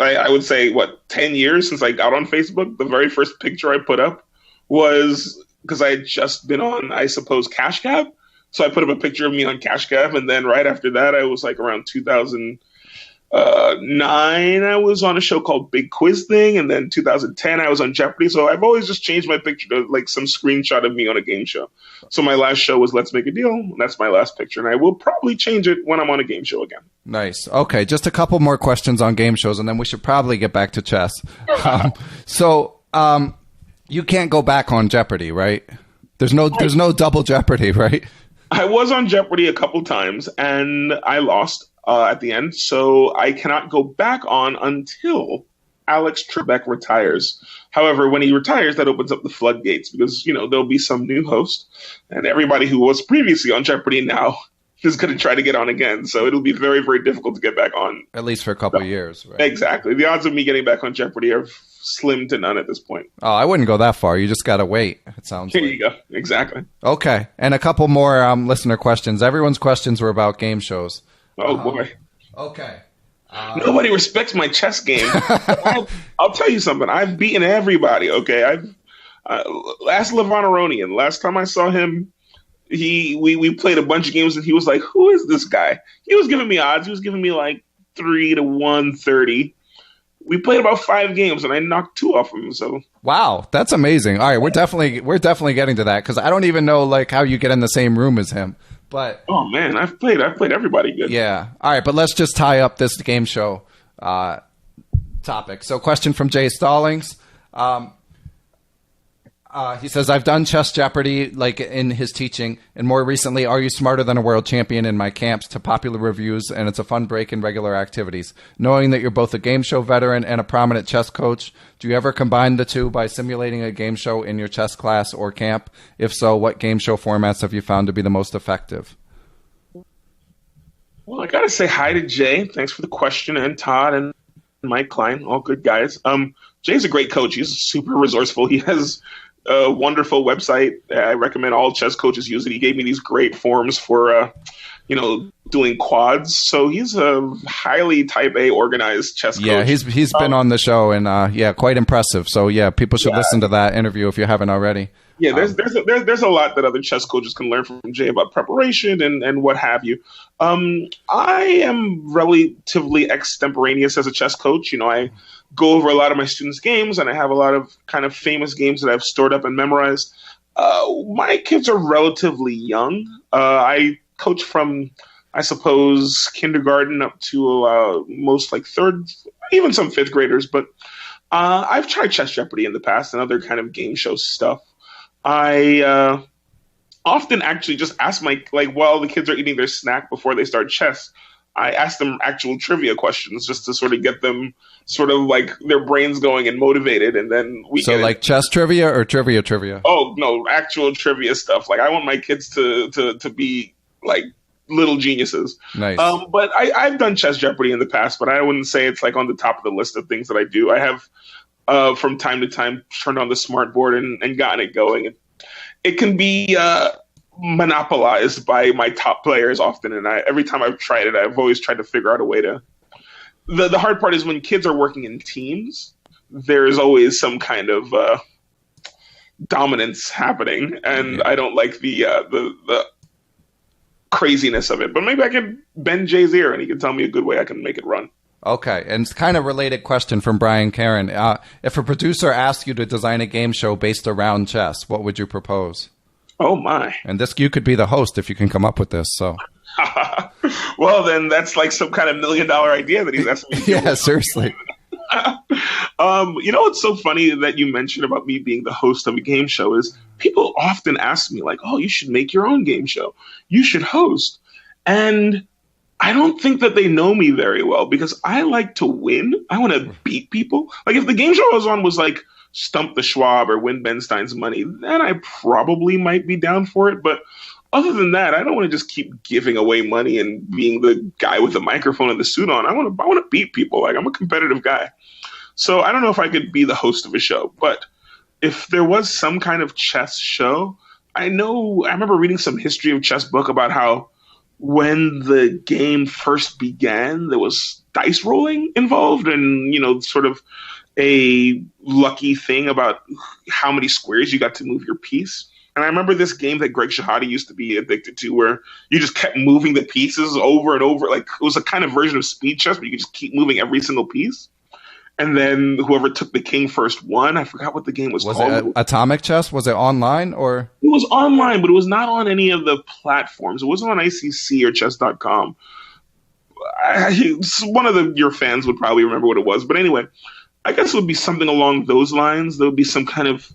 [SPEAKER 2] I would say, 10 years since I got on Facebook, the very first picture I put up was because I had just been on, I suppose, Cash Cab. So I put up a picture of me on Cash Cab. And then right after that, I was like around 2009, I was on a show called Big Quiz Thing. And then 2010, I was on Jeopardy. So I've always just changed my picture to like some screenshot of me on a game show. So my last show was Let's Make a Deal. And that's my last picture. And I will probably change it when I'm on a game show again.
[SPEAKER 1] Nice. Okay, just a couple more questions on game shows, and then we should probably get back to chess. You can't go back on Jeopardy, right? There's no double Jeopardy, right?
[SPEAKER 2] I was on Jeopardy a couple times, and I lost at the end, so I cannot go back on until Alex Trebek retires. However, when he retires, that opens up the floodgates because, there'll be some new host, and everybody who was previously on Jeopardy now is going to try to get on again. So it'll be very, very difficult to get back on.
[SPEAKER 1] At least for a couple of years. Right?
[SPEAKER 2] Exactly. The odds of me getting back on Jeopardy are slim to none at this point.
[SPEAKER 1] Oh, I wouldn't go that far. You just got to wait, it sounds
[SPEAKER 2] like. Here you go. Exactly.
[SPEAKER 1] Okay. And a couple more listener questions. Everyone's questions were about game shows.
[SPEAKER 2] Oh, boy.
[SPEAKER 1] Okay.
[SPEAKER 2] Nobody respects my chess game. I'll tell you something. I've beaten everybody, okay? Ask Levon Aronian. Last time I saw him, we played a bunch of games and he was like, who is this guy? He was giving me odds. He was giving me like 3 to 130. We played about 5 games and I knocked 2 off him. So
[SPEAKER 1] wow, that's amazing. All right, we're definitely getting to that because I don't even know like how you get in the same room as him. But
[SPEAKER 2] oh man, I've played everybody good.
[SPEAKER 1] Yeah. All right, but let's just tie up this game show topic. So question from Jay Stallings. He says, I've done Chess Jeopardy like in his teaching, and more recently, Are You Smarter Than a World Champion in my camps to popular reviews, and it's a fun break in regular activities. Knowing that you're both a game show veteran and a prominent chess coach, do you ever combine the two by simulating a game show in your chess class or camp? If so, what game show formats have you found to be the most effective?
[SPEAKER 2] Well, I got to say hi to Jay. Thanks for the question, and Todd, and Mike Klein, all good guys. Jay's a great coach. He's super resourceful. He has a wonderful website. I recommend all chess coaches use it. He gave me these great forms for, doing quads. So he's a highly type A organized chess coach.
[SPEAKER 1] Yeah, he's been on the show and quite impressive. So yeah, people should listen to that interview if you haven't already.
[SPEAKER 2] Yeah, there's a lot that other chess coaches can learn from Jay about preparation and what have you. I am relatively extemporaneous as a chess coach. I go over a lot of my students' games, and I have a lot of kind of famous games that I've stored up and memorized. My kids are relatively young. I coach from, I suppose, kindergarten up to most like third, even some fifth graders. But I've tried Chess Jeopardy in the past and other kind of game show stuff. I often actually just ask while the kids are eating their snack before they start chess, I ask them actual trivia questions just to sort of get them sort of like their brains going and motivated. And then
[SPEAKER 1] like chess trivia or trivia?
[SPEAKER 2] Oh, no, actual trivia stuff. Like I want my kids to be like little geniuses.
[SPEAKER 1] Nice.
[SPEAKER 2] But I've done Chess Jeopardy in the past, but I wouldn't say it's like on the top of the list of things that I do. I have from time to time turned on the smart board and gotten it going. It can be monopolized by my top players often, and every time I've tried it, I've always tried to figure out a way to. The hard part is when kids are working in teams, there's always some kind of dominance happening, and I don't like the craziness of it. But maybe I could bend Jay's ear, and he can tell me a good way I can make it run.
[SPEAKER 1] Okay, and it's kind of related question from Brian Karen. If a producer asked you to design a game show based around chess, what would you propose?
[SPEAKER 2] Oh, my.
[SPEAKER 1] And you could be the host if you can come up with this, so.
[SPEAKER 2] Well, then that's like some kind of $1 million idea that he's asking me.
[SPEAKER 1] Yeah, seriously.
[SPEAKER 2] What's so funny that you mentioned about me being the host of a game show is people often ask me like, oh, you should make your own game show. You should host. And I don't think that they know me very well because I like to win. I want to beat people. Like if the game show I was on was like Stump the Schwab or Win Ben Stein's Money, then I probably might be down for it. But other than that, I don't want to just keep giving away money and being the guy with the microphone and the suit on. I want to beat people. Like I'm a competitive guy. So I don't know if I could be the host of a show, but if there was some kind of chess show, I remember reading some history of chess book about how when the game first began, there was dice rolling involved and, sort of a lucky thing about how many squares you got to move your piece. And I remember this game that Greg Shahade used to be addicted to where you just kept moving the pieces over and over. Like it was a kind of version of speed chess, but you could just keep moving every single piece. And then whoever took the king first won. I forgot what the game was called.
[SPEAKER 1] Was it Atomic Chess? Was it online or?
[SPEAKER 2] It was online, but it was not on any of the platforms. It wasn't on ICC or chess.com. One of your fans would probably remember what it was. But anyway, I guess it would be something along those lines. There would be some kind of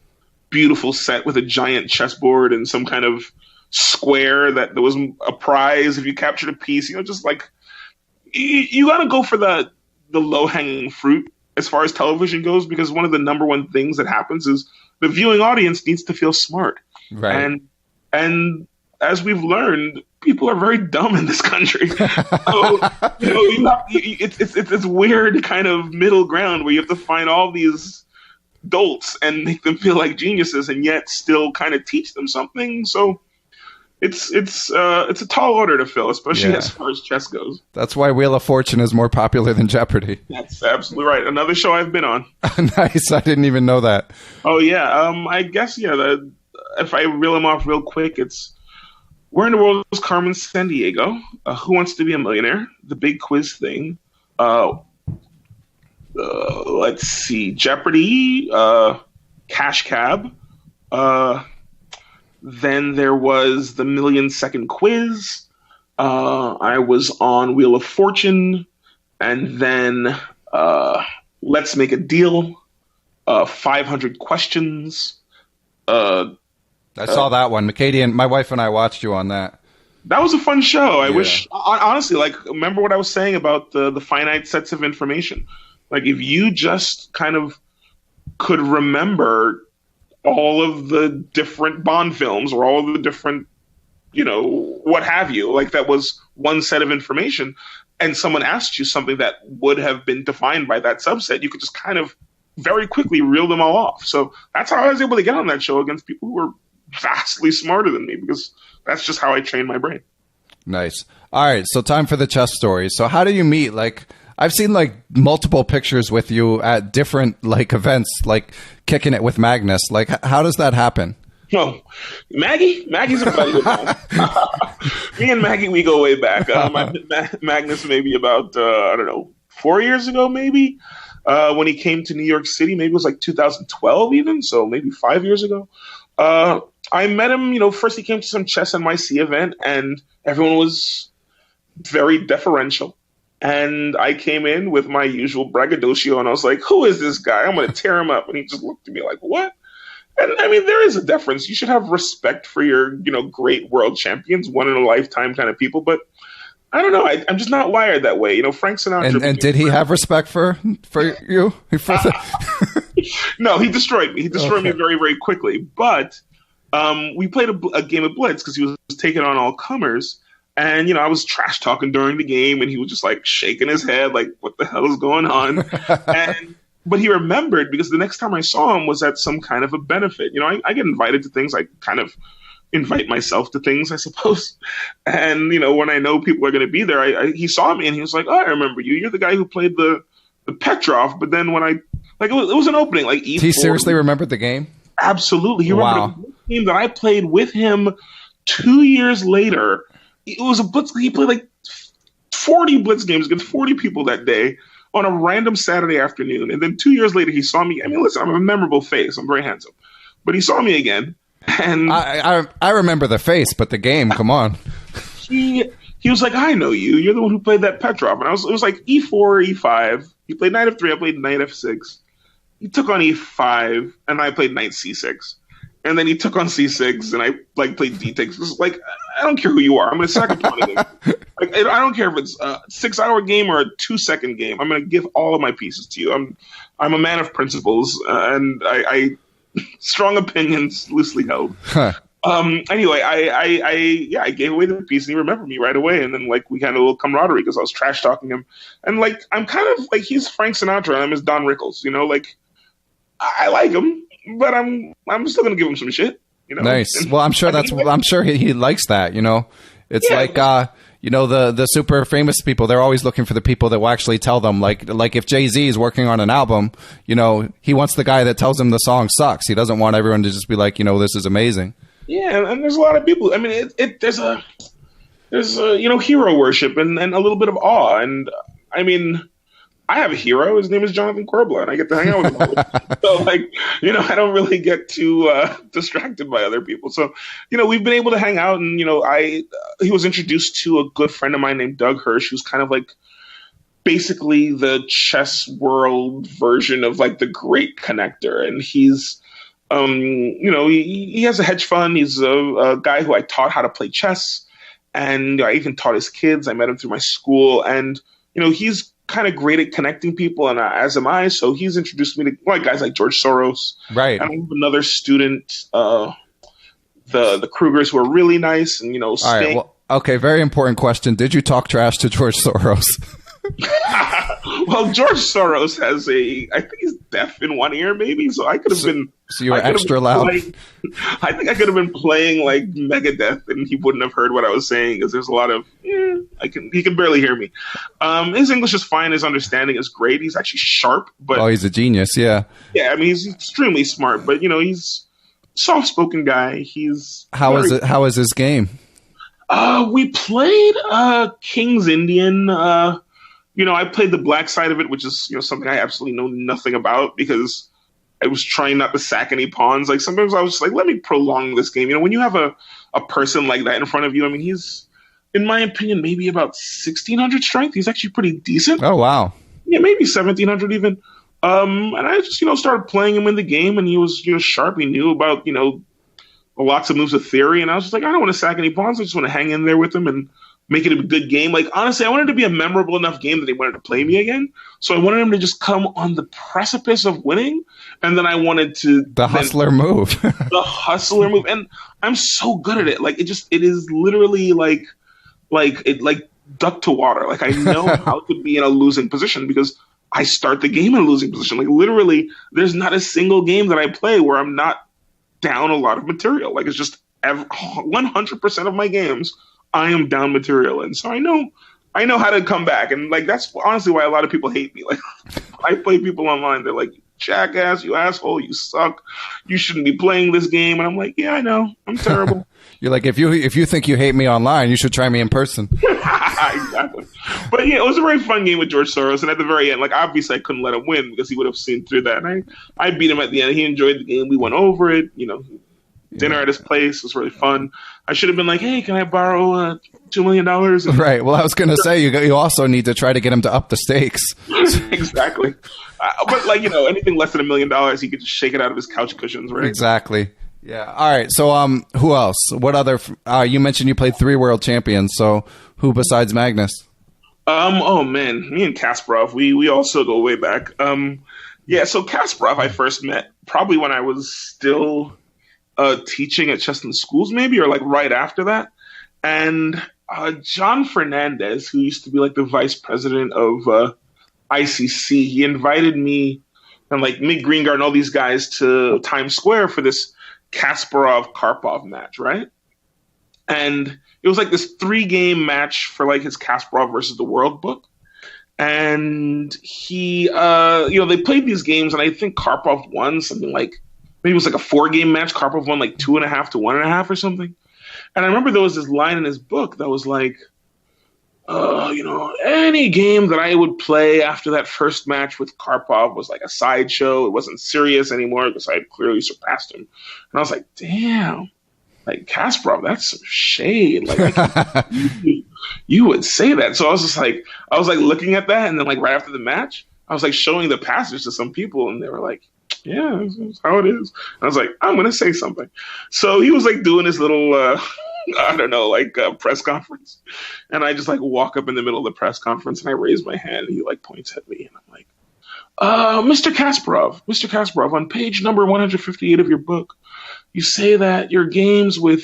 [SPEAKER 2] beautiful set with a giant chessboard and some kind of square that there was a prize if you captured a piece. Just like you got to go for the low-hanging fruit as far as television goes, because one of the number one things that happens is the viewing audience needs to feel smart.
[SPEAKER 1] Right.
[SPEAKER 2] And as we've learned, people are very dumb in this country. So, it's weird kind of middle ground where you have to find all these dolts and make them feel like geniuses and yet still kind of teach them something. So it's a tall order to fill, especially as far as chess goes.
[SPEAKER 1] That's why Wheel of Fortune is more popular than Jeopardy.
[SPEAKER 2] That's absolutely right. Another show I've been on.
[SPEAKER 1] Nice. I didn't even know that.
[SPEAKER 2] Oh, yeah. I guess, if I reel them off real quick, it's Where in the World is Carmen Sandiego? Who Wants to Be a Millionaire? The Big Quiz Thing. Let's see. Jeopardy. Cash Cab. Then there was the 1,000,000-second quiz. I was on Wheel of Fortune. And then Let's Make a Deal. 500 Questions.
[SPEAKER 1] I saw that one. McKady and my wife and I watched you on that.
[SPEAKER 2] That was a fun show. I wish, honestly, remember what I was saying about the finite sets of information. Like, if you just kind of could remember all of the different Bond films or all of the different, what have you, like that was one set of information, and someone asked you something that would have been defined by that subset, you could just kind of very quickly reel them all off. So that's how I was able to get on that show against people who were vastly smarter than me, because that's just how I trained my brain.
[SPEAKER 1] Nice. All right, so time for the chess story. So how do you meet? Like, I've seen like multiple pictures with you at different like events, like kicking it with Magnus. Like, how does that happen?
[SPEAKER 2] Oh, Maggie's a buddy of mine. Me and Maggie, we go way back. I met Magnus maybe about, 4 years ago, maybe, when he came to New York City. Maybe it was like 2012 even, so maybe 5 years ago. I met him, first he came to some Chess NYC event, and everyone was very deferential. And I came in with my usual braggadocio, and I was like, who is this guy? I'm going to tear him up. And he just looked at me like, what? And I mean, there is a difference. You should have respect for your, great world champions, one in a lifetime kind of people. But I don't know. I'm just not wired that way. Frank Sinatra.
[SPEAKER 1] And did he have respect for you?
[SPEAKER 2] No, he destroyed me. He destroyed me very, very quickly. But we played a game of Blitz because he was taking on all comers. And, I was trash talking during the game, and he was just like shaking his head like, what the hell is going on? But he remembered, because the next time I saw him was at some kind of a benefit. I get invited to things. I kind of invite myself to things, I suppose. And, when I know people are going to be there, he saw me and he was like, oh, I remember you. You're the guy who played the Petrov. But then when it was an opening, like E4.
[SPEAKER 1] He seriously remembered the game?
[SPEAKER 2] Absolutely. He remembered the game that I played with him 2 years later. It was a Blitz. He played like 40 Blitz games against 40 people that day on a random Saturday afternoon. And then 2 years later, he saw me. I mean, listen, I'm a memorable face. I'm very handsome. But he saw me again. And
[SPEAKER 1] I remember the face, but the game, come on.
[SPEAKER 2] He was like, I know you. You're the one who played that Petrov. And it was like E4, E5. He played knight F3. I played knight F6. He took on E5, and I played knight C6. And then he took on C6, and I played D6. It's like, I don't care who you are. I'm going to sack a pawn against you. I don't care if it's a 6-hour game or a 2-second game. I'm going to give all of my pieces to you. I'm a man of principles, and I strong opinions, loosely held. Huh. Anyway, I gave away the piece, and he remembered me right away. And then we had a little camaraderie because I was trash talking him, and I'm kind of like he's Frank Sinatra, and I'm his Don Rickles. I like him, but I'm still gonna give him some shit.
[SPEAKER 1] Nice. Well, I'm sure I'm sure he likes that. It's the super famous people, they're always looking for the people that will actually tell them, like if Jay-Z is working on an album, he wants the guy that tells him the song sucks. He doesn't want everyone to just be like, this is amazing.
[SPEAKER 2] Yeah, and there's a lot of people. I mean, there's a hero worship and a little bit of awe. And I mean, I have a hero. His name is Jonathan Corbblah, and I get to hang out with him. So, I don't really get too distracted by other people. So, we've been able to hang out, and he was introduced to a good friend of mine named Doug Hirsch, who's kind of basically the chess world version of the great connector, and he's he has a hedge fund. He's a guy who I taught how to play chess, and I even taught his kids. I met him through my school, and he's kind of great at connecting people, and as am I. So he's introduced me to guys like George Soros.
[SPEAKER 1] Right.
[SPEAKER 2] And I have another student, the Krugers, who are really nice, and
[SPEAKER 1] All right. Well, okay. Very important question. Did you talk trash to George Soros?
[SPEAKER 2] Well, George Soros has I think he's deaf in one ear, maybe. So I could have been.
[SPEAKER 1] So you were extra loud.
[SPEAKER 2] I think I could have been playing Megadeth, and he wouldn't have heard what I was saying, because there's a lot of he can barely hear me. His English is fine. His understanding is great. He's actually sharp, but
[SPEAKER 1] he's a genius. Yeah.
[SPEAKER 2] Yeah, I mean, he's extremely smart, but he's a soft-spoken guy.
[SPEAKER 1] How is his game?
[SPEAKER 2] We played King's Indian. I played the black side of it, which is something I absolutely know nothing about, because I was trying not to sack any pawns. Sometimes I was just let me prolong this game. When you have a person like that in front of you, I mean, he's, in my opinion, maybe about 1,600 strength. He's actually pretty decent.
[SPEAKER 1] Oh, wow.
[SPEAKER 2] Yeah, maybe 1,700 even. And I just, started playing him in the game, and he was, sharp. He knew about, lots of moves of theory. And I was just I don't want to sack any pawns. I just want to hang in there with him and make it a good game. Honestly, I wanted it to be a memorable enough game that they wanted to play me again. So I wanted him to just come on the precipice of winning, and then I wanted to
[SPEAKER 1] the hustler move.
[SPEAKER 2] The hustler move, and I'm so good at it. It is literally duck to water. Like I know how to be in a losing position because I start the game in a losing position. Like literally, there's not a single game that I play where I'm not down a lot of material. Like it's just 100% of my games, I am down material, and so I know how to come back. And like that's honestly why a lot of people hate me. Like I play people online, they're like, jackass, you asshole, you suck, you shouldn't be playing this game. And I'm like, yeah, I know, I'm terrible.
[SPEAKER 1] You're like, if you think you hate me online, you should try me in person.
[SPEAKER 2] Exactly. But yeah, it was a very fun game with George Soros, and at the very end, like obviously I couldn't let him win because he would have seen through that. And I beat him at the end. He enjoyed the game. We went over it. Dinner at his place was really fun. I should have been like, hey, can I borrow $2 million?
[SPEAKER 1] Right. Well, I was going to say, you also need to try to get him to up the stakes.
[SPEAKER 2] Exactly. But like, anything less than $1 million, he could just shake it out of his couch cushions, right?
[SPEAKER 1] Exactly. Yeah. All right. So, who else? What other? You mentioned you played 3 world champions. So, who besides Magnus?
[SPEAKER 2] Oh man, me and Kasparov, we also go way back. Yeah. So Kasparov, I first met probably when I was still teaching at Cheston schools, maybe, or like right after that. And John Fernandez, who used to be like the vice president of ICC, he invited me and like Mick Greengard and all these guys to Times Square for this Kasparov-Karpov match, right? And it was like this 3-game match for like his Kasparov versus the World book. And he, they played these games, and I think Karpov won something like, maybe it was like a 4-game match. Karpov won like 2.5 to 1.5 or something. And I remember there was this line in his book that was like, any game that I would play after that first match with Karpov was like a sideshow. It wasn't serious anymore because I had clearly surpassed him. And I was like, damn, like Kasparov, that's some shade. Like you would say that. So I was looking at that, and then like right after the match, I was like showing the passage to some people, and they were like, yeah, that's how it is. And I was like, I'm going to say something. So he was like doing his little, press conference. And I just like walk up in the middle of the press conference, and I raise my hand, and he like points at me, and I'm like, Mr. Kasparov, on page number 158 of your book, you say that your games with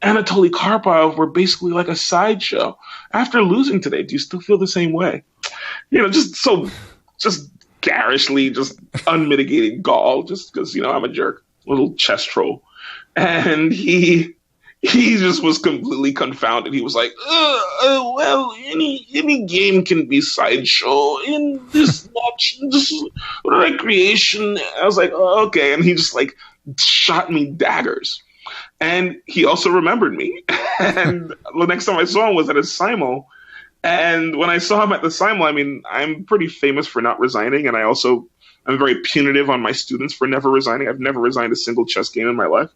[SPEAKER 2] Anatoly Karpov were basically like a sideshow. After losing today, do you still feel the same way? Just garishly, just unmitigated gall, just because, I'm a jerk, little chess troll. And he just was completely confounded. He was like, well, any game can be sideshow in this match, this recreation. I was like, oh, okay. And he just like shot me daggers. And he also remembered me. And the next time I saw him was at a simul. And when I saw him at the simul, I mean, I'm pretty famous for not resigning. And I'm very punitive on my students for never resigning. I've never resigned a single chess game in my life.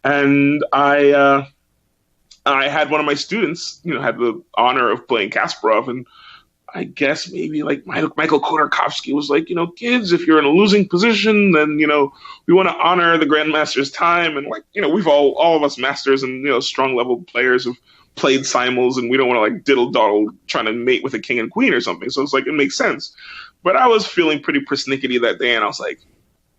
[SPEAKER 2] And I had one of my students, had the honor of playing Kasparov, and I guess maybe like Michael Khodorkovsky was like, kids, if you're in a losing position, then, we want to honor the grandmaster's time. And like, we've all of us masters and, strong level players have played simuls, and we don't want to like diddle daddle trying to mate with a king and queen or something. So it's like, it makes sense. But I was feeling pretty persnickety that day, and I was like,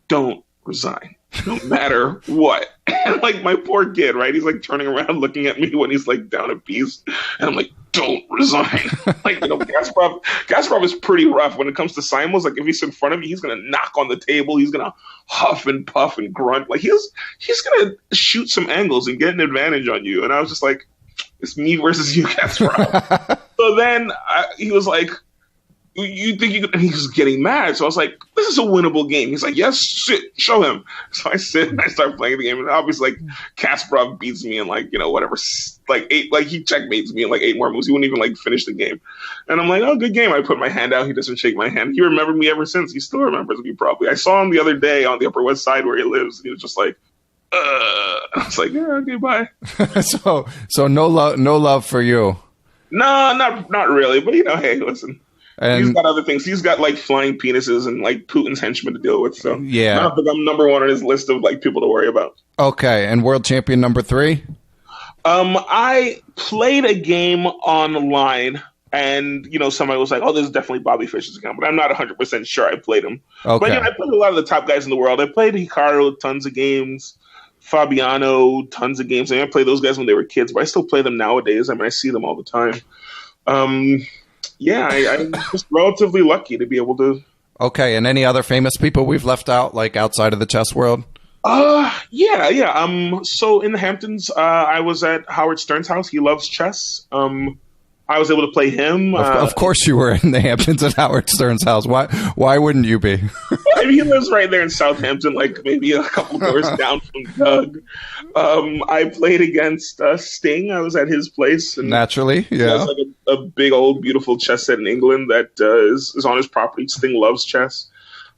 [SPEAKER 2] don't resign, no matter what. And like my poor kid, right? He's like turning around looking at me when he's like down a piece. And I'm like, don't resign. Like, Kasparov is pretty rough when it comes to simuls. Like if he's in front of you, he's going to knock on the table. He's going to huff and puff and grunt. Like he's going to shoot some angles and get an advantage on you. And I was just like, it's me versus you, Kasparov. So then he was like, you think you could, and he was getting mad. So I was like, this is a winnable game. He's like, yes, sit, show him. So I sit and I start playing the game, and obviously like Kasparov beats me in like, whatever, like 8, like he checkmates me in like 8 more moves. He wouldn't even like finish the game. And I'm like, oh, good game. I put my hand out. He doesn't shake my hand. He remembered me ever since. He still remembers me probably. I saw him the other day on the Upper West Side where he lives. And he was just like, I was like, yeah, okay, bye.
[SPEAKER 1] so no love for you. No,
[SPEAKER 2] not really. But hey, listen. And he's got other things. He's got like flying penises and like Putin's henchmen to deal with. So
[SPEAKER 1] yeah,
[SPEAKER 2] not that I'm number 1 on his list of like people to worry about.
[SPEAKER 1] Okay, and world champion number 3.
[SPEAKER 2] I played a game online, and somebody was like, "Oh, this is definitely Bobby Fischer's account," but I'm not 100% sure I played him.
[SPEAKER 1] Okay,
[SPEAKER 2] but I played a lot of the top guys in the world. I played Hikaru tons of games, Fabiano tons of games. I played those guys when they were kids, but I still play them nowadays. I mean, I see them all the time. Yeah, I'm just relatively lucky to be able to.
[SPEAKER 1] Okay, and any other famous people we've left out, like outside of the chess world?
[SPEAKER 2] Yeah. So in the Hamptons, I was at Howard Stern's house. He loves chess. I was able to play him.
[SPEAKER 1] Of course you were in the Hamptons at Howard Stern's house. Why wouldn't you be?
[SPEAKER 2] I mean, he lives right there in Southampton, like maybe a couple doors down from Doug. I played against Sting. I was at his place. And
[SPEAKER 1] naturally, yeah.
[SPEAKER 2] He has like a big old beautiful chess set in England that is on his property. Sting loves chess.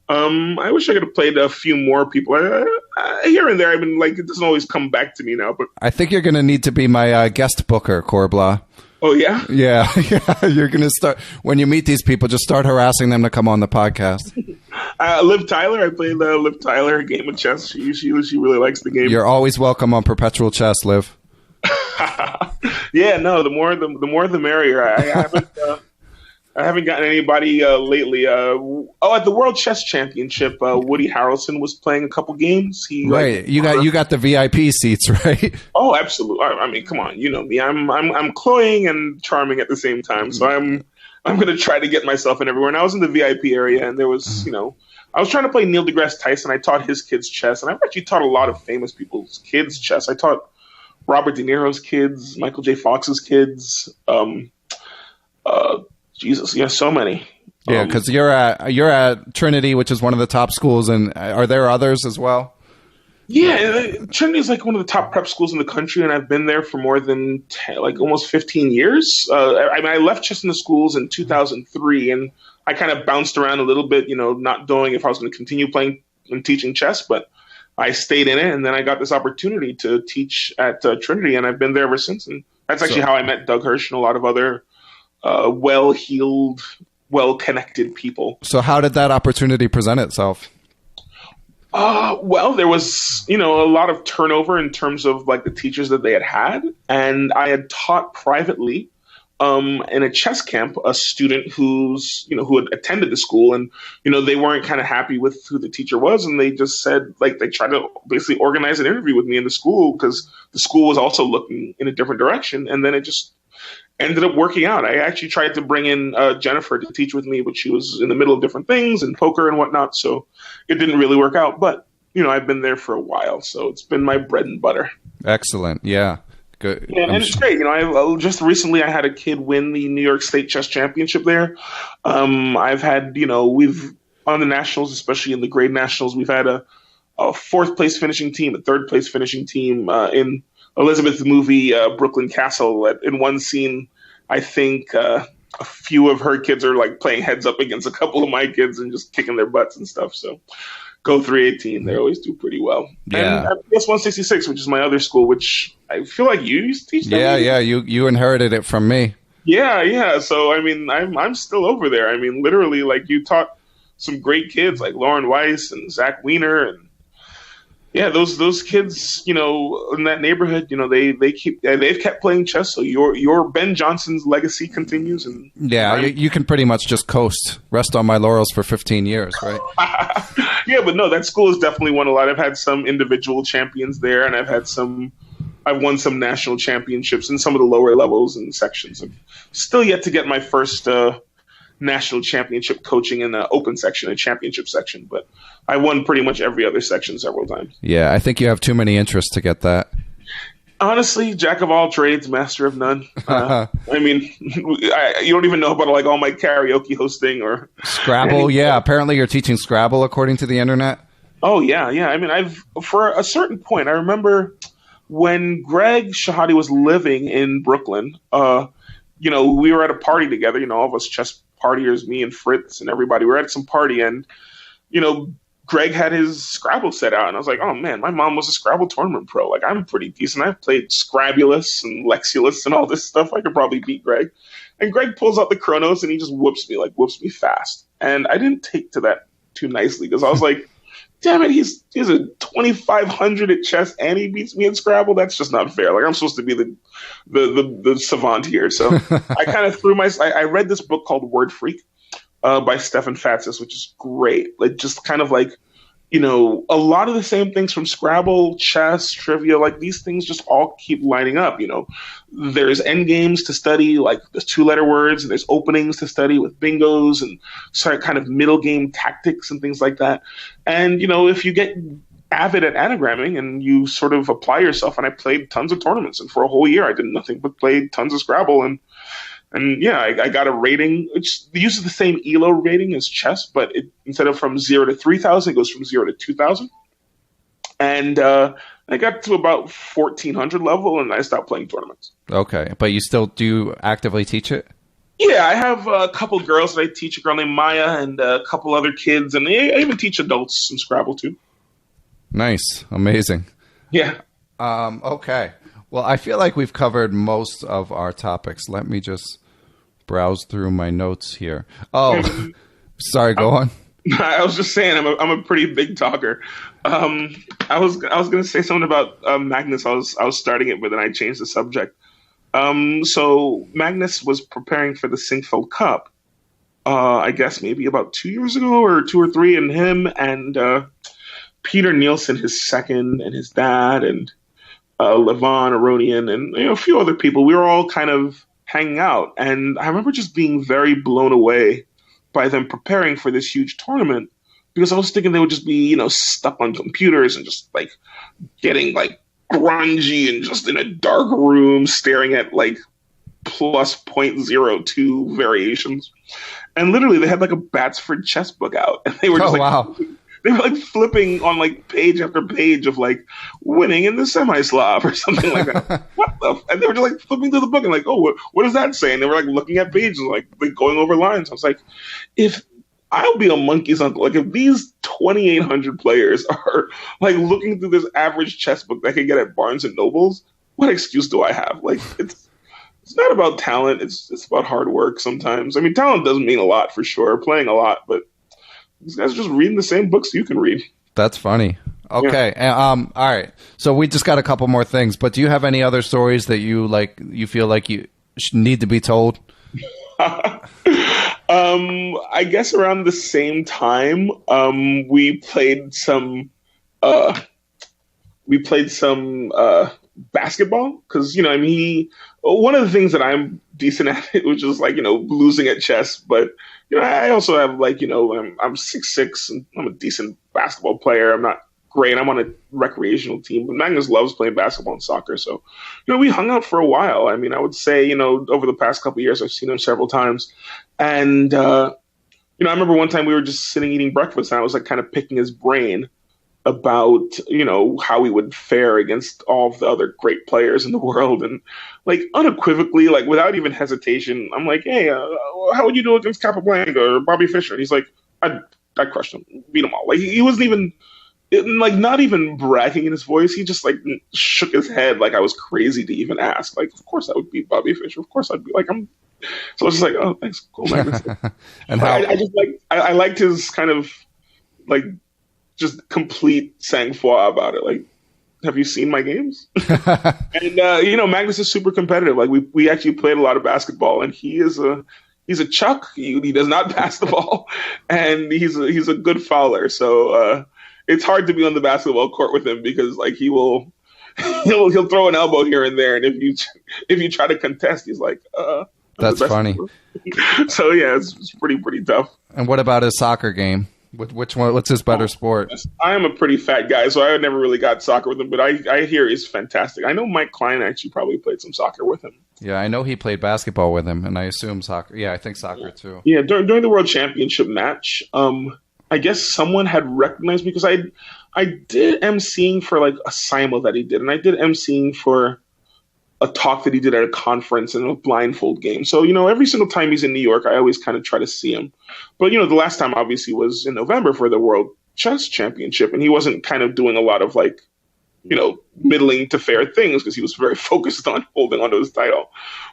[SPEAKER 2] I wish I could have played a few more people. Here and there, I mean, like, it doesn't always come back to me now. But
[SPEAKER 1] I think you're going to need to be my guest booker, Corbblah.
[SPEAKER 2] Oh, yeah?
[SPEAKER 1] Yeah. You're going to start, when you meet these people, just start harassing them to come on the podcast.
[SPEAKER 2] Liv Tyler, I played Liv Tyler a game of chess. She really likes the game.
[SPEAKER 1] You're always welcome on Perpetual Chess, Liv.
[SPEAKER 2] Yeah, no, the more the merrier. I haven't gotten anybody lately. At the World Chess Championship, Woody Harrelson was playing a couple games.
[SPEAKER 1] Right, you got the VIP seats, right?
[SPEAKER 2] Oh, absolutely. I mean, come on, you know me. I'm cloying and charming at the same time. So I'm going to try to get myself in everywhere. And I was in the VIP area, and there was, I was trying to play Neil deGrasse Tyson. I taught his kids chess, and I've actually taught a lot of famous people's kids chess. I taught Robert De Niro's kids, Michael J. Fox's kids. Jesus, yeah, so many.
[SPEAKER 1] Yeah, because you're at Trinity, which is one of the top schools, and are there others as well?
[SPEAKER 2] Yeah, Trinity is like one of the top prep schools in the country, and I've been there for more than almost 15 years. I left chess in the schools in 2003, and I kind of bounced around a little bit, not knowing if I was going to continue playing and teaching chess, but I stayed in it, and then I got this opportunity to teach at Trinity, and I've been there ever since. And that's actually how I met Doug Hirsch and a lot of other well-heeled, well-connected people.
[SPEAKER 1] So how did that opportunity present itself?
[SPEAKER 2] Well, there was, a lot of turnover in terms of like the teachers that they had. And I had taught privately in a chess camp a student who had attended the school, and, they weren't kind of happy with who the teacher was. And they just said, like, they tried to basically organize an interview with me in the school because the school was also looking in a different direction. And then it just ended up working out. I actually tried to bring in Jennifer to teach with me, but she was in the middle of different things and poker and whatnot. So it didn't really work out. But, I've been there for a while. So it's been my bread and butter.
[SPEAKER 1] Excellent. Yeah. Good.
[SPEAKER 2] Yeah, and it's great. I just recently I had a kid win the New York State Chess Championship there. I've had, we've on the nationals, especially in the grade nationals, we've had a fourth place finishing team, a third place finishing team in Elizabeth's movie Brooklyn Castle. In one scene, I think a few of her kids are like playing heads up against a couple of my kids and just kicking their butts and stuff. So go 318, they always do pretty well.
[SPEAKER 1] Yeah.
[SPEAKER 2] And PS 166, which is my other school, which I feel like you used to teach.
[SPEAKER 1] Yeah, you inherited it from me.
[SPEAKER 2] Yeah. So I mean, I'm still over there. I mean, literally, like you taught some great kids like Lauren Weiss and Zach Wiener and. Yeah, those kids, in that neighborhood, they've kept playing chess. So your Ben Johnson's legacy continues. And
[SPEAKER 1] yeah, you can pretty much just coast, rest on my laurels for 15 years, right?
[SPEAKER 2] Yeah, but no, that school has definitely won a lot. I've had some individual champions there, and I've won some national championships in some of the lower levels and sections. I'm still yet to get my first national championship coaching in the open section and championship section, but I won pretty much every other section several times.
[SPEAKER 1] Yeah, I think you have too many interests to get that.
[SPEAKER 2] Honestly, jack of all trades, master of none. I mean, you don't even know about like all my karaoke hosting or
[SPEAKER 1] Scrabble. Yeah, apparently you're teaching Scrabble according to the internet.
[SPEAKER 2] Oh yeah. I mean, for a certain point, I remember when Greg Shahadi was living in Brooklyn. We were at a party together. All of us chess partiers, me and Fritz and everybody. We were at some party, and Greg had his Scrabble set out, and I was like, oh man, my mom was a Scrabble tournament pro. Like, I'm pretty decent. I've played Scrabulus and Lexulus and all this stuff. I could probably beat Greg. And Greg pulls out the Chronos and he just whoops me fast. And I didn't take to that too nicely because I was like, damn it, he's a 2,500 at chess and he beats me in Scrabble. That's just not fair. Like, I'm supposed to be the savant here. So I kind of I read this book called Word Freak. By Stefan Fatsis, which is great. Like, just kind of like a lot of the same things from Scrabble, chess, trivia, like these things just all keep lining up. There's end games to study, like the 2-letter words, and there's openings to study with bingos and sort of kind of middle game tactics and things like that. And, if you get avid at anagramming and you sort of apply yourself, and I played tons of tournaments, and for a whole year I did nothing but play tons of Scrabble, and yeah, I got a rating. It uses the same ELO rating as chess, but instead of from 0 to 3,000, it goes from 0 to 2,000. And I got to about 1,400 level, and I stopped playing tournaments.
[SPEAKER 1] Okay, but you still do actively teach it?
[SPEAKER 2] Yeah, I have a couple girls that I teach, a girl named Maya and a couple other kids, and I even teach adults some Scrabble too.
[SPEAKER 1] Nice. Amazing.
[SPEAKER 2] Yeah.
[SPEAKER 1] Okay. Well, I feel like we've covered most of our topics. Let me just browse through my notes here. Oh, sorry. Go on.
[SPEAKER 2] I was just saying I'm a pretty big talker. I was going to say something about Magnus. I was starting it, but then I changed the subject. So Magnus was preparing for the Sinkfeld Cup. I guess maybe about 2 years ago or 2 or 3, and him and Peter Nielsen, his second, and his dad, and Levon Aronian, and a few other people. We were all kind of hanging out, and I remember just being very blown away by them preparing for this huge tournament, because I was thinking they would just be stuck on computers and just like getting like grungy and just in a dark room staring at like plus 0.02 variations. And literally they had like a Batsford chess book out, and they were just
[SPEAKER 1] wow.
[SPEAKER 2] They were like flipping on like page after page of like winning in the semi-Slav or something like that. What the? And they were just like flipping through the book and like, oh, what does that say? And they were like looking at pages and like going over lines. I was like, if I'll be a monkey's uncle, like if these 2,800 players are like looking through this average chess book that I can get at Barnes and Nobles, what excuse do I have? Like it's not about talent. It's about hard work sometimes. I mean, talent doesn't mean a lot for sure, playing a lot, but these guys are just reading the same books you can read. That's
[SPEAKER 1] funny. Okay. Yeah. All right. So we just got a couple more things, but do you have any other stories that you feel like you need to be told?
[SPEAKER 2] I guess around the same time, we played some basketball, because one of the things that I'm decent at, which is like losing at chess, but I also have like I'm 6'6", and I'm a decent basketball player. I'm not great. I'm on a recreational team, but Magnus loves playing basketball and soccer, so we hung out for a while. I mean, I would say over the past couple of years I've seen him several times, and I remember one time we were just sitting eating breakfast, and I was like kind of picking his brain about how we would fare against all of the other great players in the world, and like unequivocally, like without even hesitation, I'm like, hey, how would you do against Capablanca or Bobby Fischer? And he's like, I crushed him, beat them all. Like he wasn't even like not even bragging in his voice. He just like shook his head like I was crazy to even ask. Like, of course I would beat Bobby Fischer. Of course I'd be like, I'm. So I was just like, oh, thanks, cool, Magnus. And I just like I liked his kind of like just complete sang-froid about it. Like, have you seen my games? And Magnus is super competitive. Like we actually played a lot of basketball, and he's a chuck. He does not pass the ball, and he's a good fouler. So it's hard to be on the basketball court with him, because like he'll throw an elbow here and there, and if you try to contest, he's like,
[SPEAKER 1] that's funny.
[SPEAKER 2] So yeah, it's pretty tough.
[SPEAKER 1] And what about his soccer game? Which one? What's his better sport?
[SPEAKER 2] I am a pretty fat guy, so I never really got soccer with him, but I hear he's fantastic. I know Mike Klein actually probably played some soccer with him.
[SPEAKER 1] Yeah, I know he played basketball with him, and I assume soccer. Yeah, I think soccer too.
[SPEAKER 2] Yeah, during the World Championship match, I guess someone had recognized me, because I did emceeing for like a simul that he did, and I did emceeing for a talk that he did at a conference and a blindfold game. So, every single time he's in New York, I always kind of try to see him. But, the last time obviously was in November for the World Chess Championship, and he wasn't kind of doing a lot of like, middling to fair things, because he was very focused on holding onto his title.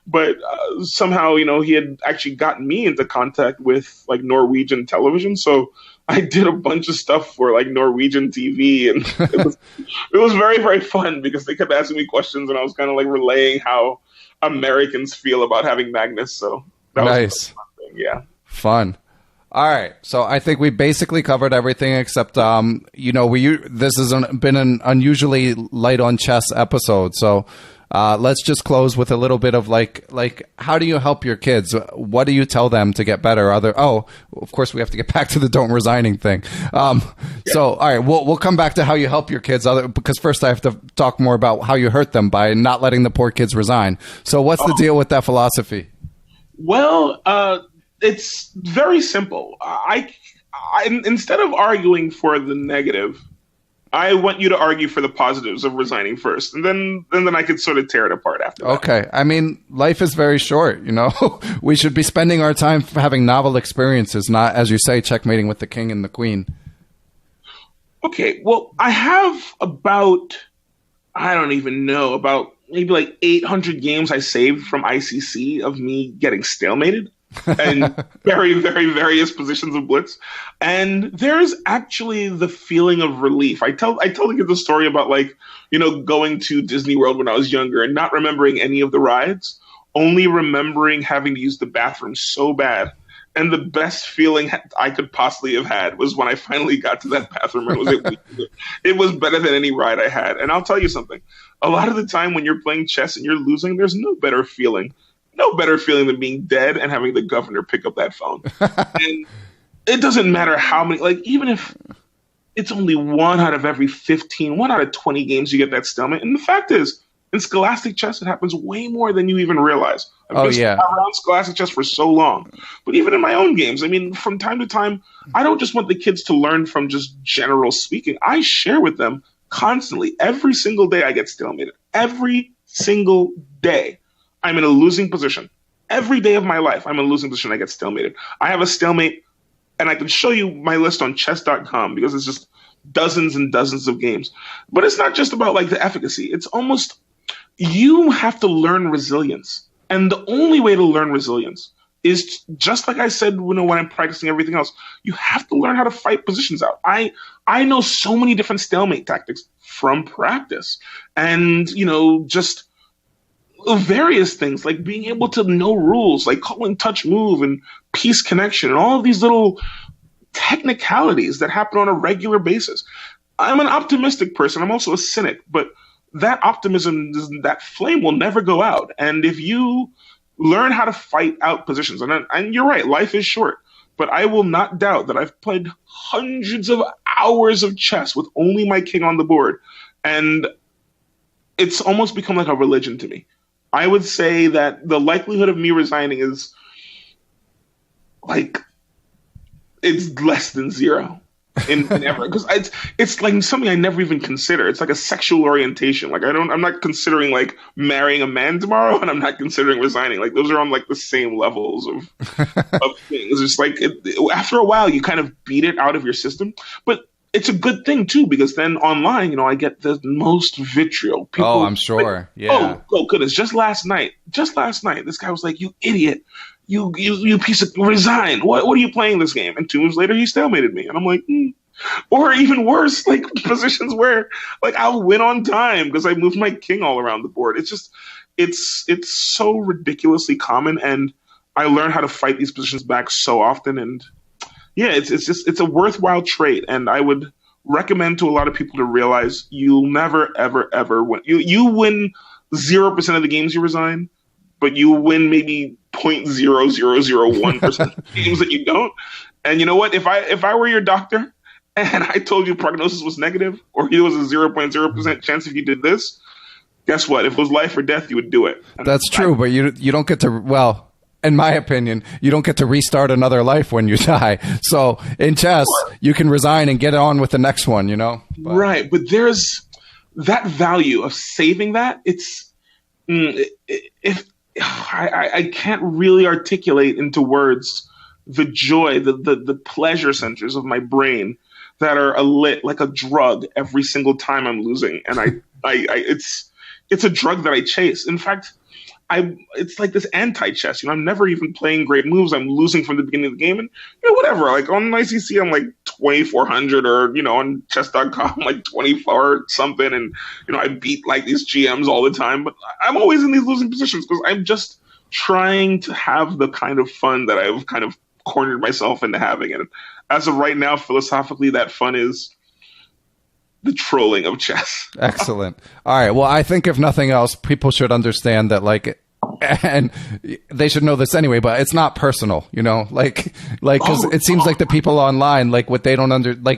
[SPEAKER 2] But somehow, he had actually gotten me into contact with like Norwegian television. So I did a bunch of stuff for like Norwegian TV, and it was very, very fun, because they kept asking me questions, and I was kind of like relaying how Americans feel about having Magnus. So that
[SPEAKER 1] nice.
[SPEAKER 2] was a fun thing. Yeah.
[SPEAKER 1] Fun. All right, so I think we basically covered everything except, this has been an unusually light on chess episode. So let's just close with a little bit of like, how do you help your kids? What do you tell them to get better? Of course, we have to get back to the don't resigning thing. So, all right, we'll come back to how you help your kids. Because first, I have to talk more about how you hurt them by not letting the poor kids resign. So, what's the deal with that philosophy?
[SPEAKER 2] Well, it's very simple. I instead of arguing for the negative, I want you to argue for the positives of resigning first, and then I could sort of tear it apart after that.
[SPEAKER 1] Okay. I mean, life is very short, We should be spending our time having novel experiences, not, as you say, checkmating with the king and the queen.
[SPEAKER 2] Okay. Well, I have about maybe like 800 games I saved from ICC of me getting stalemated. And very, very various positions of Blitz. And there's actually the feeling of relief. I tell the kids the story about going to Disney World when I was younger and not remembering any of the rides, only remembering having to use the bathroom so bad. And the best feeling I could possibly have had was when I finally got to that bathroom. It was better than any ride I had. And I'll tell you something. A lot of the time when you're playing chess and you're losing, there's no better feeling than being dead and having the governor pick up that phone. And it doesn't matter how many, even if it's only 1 out of every 15, 1 out of 20 games you get that stalemate. And the fact is, in Scholastic chess, it happens way more than you even realize. I've been around Scholastic chess for so long. But even in my own games, from time to time, I don't just want the kids to learn from just general speaking. I share with them constantly. Every single day I get stalemated. Every single day. I'm in a losing position. Every day of my life, I'm in a losing position. I get stalemated. I have a stalemate, and I can show you my list on chess.com because it's just dozens and dozens of games. But it's not just about the efficacy. It's almost, you have to learn resilience. And the only way to learn resilience is, just like I said when I'm practicing everything else, you have to learn how to fight positions out. I know so many different stalemate tactics from practice. And, just various things like being able to know rules, like calling touch move and piece connection and all of these little technicalities that happen on a regular basis. I'm an optimistic person. I'm also a cynic, but that optimism, that flame will never go out. And if you learn how to fight out positions, and you're right, life is short, but I will not doubt that I've played hundreds of hours of chess with only my king on the board. And it's almost become like a religion to me. I would say that the likelihood of me resigning is it's less than zero in ever, because it's like something I never even consider. It's like a sexual orientation. I'm not considering marrying a man tomorrow, and I'm not considering resigning. Those are on the same levels of things. It's after a while you kind of beat it out of your system, but it's a good thing too, because then online, I get the most vitriol. People,
[SPEAKER 1] I'm sure. Yeah.
[SPEAKER 2] Oh goodness! Just last night, this guy was like, "You idiot! You piece of resign! What are you playing this game?" And 2 months later, he stalemated me, and I'm like, Or even worse, positions where I'll win on time because I moved my king all around the board. It's just, it's so ridiculously common, and I learn how to fight these positions back so often, and yeah, it's a worthwhile trait, and I would recommend to a lot of people to realize you'll never, ever, ever win. You win 0% of the games you resign, but you win maybe 0.0001% of the games that you don't. And you know what? If I were your doctor and I told you prognosis was negative, or it was a 0.0% chance if you did this, guess what? If it was life or death, you would do it. And
[SPEAKER 1] that's true, but you don't get to, well, in my opinion, you don't get to restart another life when you die. So in chess, you can resign and get on with the next one, But.
[SPEAKER 2] Right, but there's that value of saving that. I can't really articulate into words the joy, the pleasure centers of my brain that are lit like a drug every single time I'm losing, and it's a drug that I chase. In fact, it's like this anti-chess. I'm never even playing great moves. I'm losing from the beginning of the game, and whatever. On ICC, I'm 2,400, or on chess.com, 24 something, and I beat these GMs all the time. But I'm always in these losing positions because I'm just trying to have the kind of fun that I've kind of cornered myself into having it. As of right now, philosophically, that fun is the trolling of chess.
[SPEAKER 1] Excellent. All right. Well, I think if nothing else, people should understand that, like, and they should know this anyway, but it's not personal, you know, like, cause it seems like the people online, like what they don't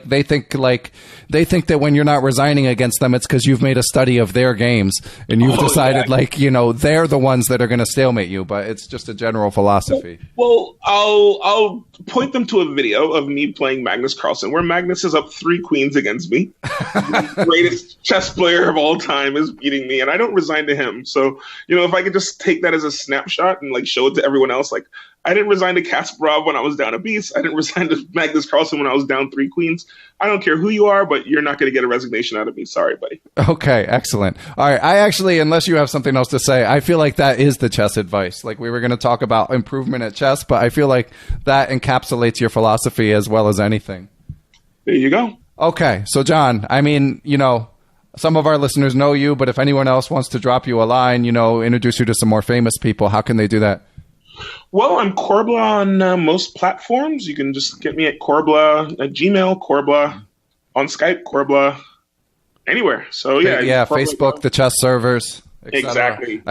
[SPEAKER 1] they think that when you're not resigning against them, it's cause you've made a study of their games and you've decided like, you know, they're the ones that are going to stalemate you, but it's just a general philosophy.
[SPEAKER 2] Well, I'll point them to a video of me playing Magnus Carlsen, where Magnus is up 3 queens against me. The greatest chess player of all time is beating me, and I don't resign to him. So, you know, if I could just take that as a snapshot and like show it to everyone else, like, I didn't resign to Kasparov when I was down a piece. I didn't resign to Magnus Carlsen when I was down 3 queens. I don't care who you are, but you're not going to get a resignation out of me. Sorry, buddy. Okay,
[SPEAKER 1] excellent. All right, I actually, unless you have something else to say, I feel like that is the chess advice. Like, we were going to talk about improvement at chess, but I feel like that encapsulates your philosophy as well as anything.
[SPEAKER 2] There you go.
[SPEAKER 1] Okay, so John, I mean, you know, some of our listeners know you, but if anyone else wants to drop you a line, you know, introduce you to some more famous people, how can they do that?
[SPEAKER 2] Well, I'm Corbblah on most platforms. You can just get me at Corbblah at Gmail, Corbblah on Skype, Corbblah anywhere. So yeah,
[SPEAKER 1] Facebook, the chess servers.
[SPEAKER 2] Exactly.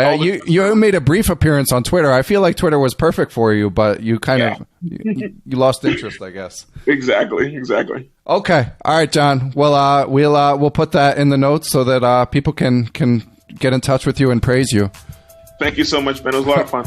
[SPEAKER 1] You made a brief appearance on Twitter. I feel like Twitter was perfect for you, but you kind of you lost interest, I guess.
[SPEAKER 2] Exactly.
[SPEAKER 1] Okay. All right, John. Well, we'll put that in the notes so that people can get in touch with you and praise you.
[SPEAKER 2] Thank you so much, Ben. It was a lot of fun.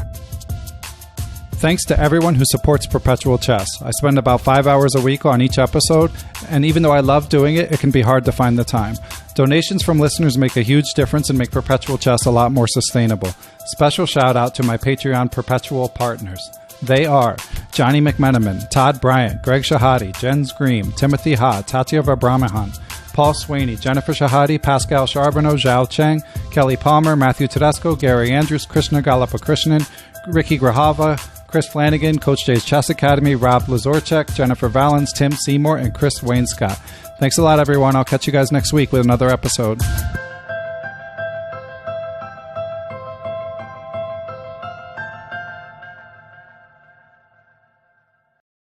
[SPEAKER 1] Thanks to everyone who supports Perpetual Chess. I spend about 5 hours a week on each episode, and even though I love doing it, it can be hard to find the time. Donations from listeners make a huge difference and make Perpetual Chess a lot more sustainable. Special shout out to my Patreon Perpetual partners. They are Johnny McMenamin, Todd Bryant, Greg Shahadi, Jens Green, Timothy Ha, Tatya Vabramahan, Paul Sweeney, Jennifer Shahadi, Pascal Charbonneau, Zhao Cheng, Kelly Palmer, Matthew Tedesco, Gary Andrews, Krishna Galapakrishnan, Ricky Grahava, Chris Flanagan, Coach J's Chess Academy, Rob Lazorchek, Jennifer Valens, Tim Seymour, and Chris Wainscott. Thanks a lot, everyone. I'll catch you guys next week with another episode.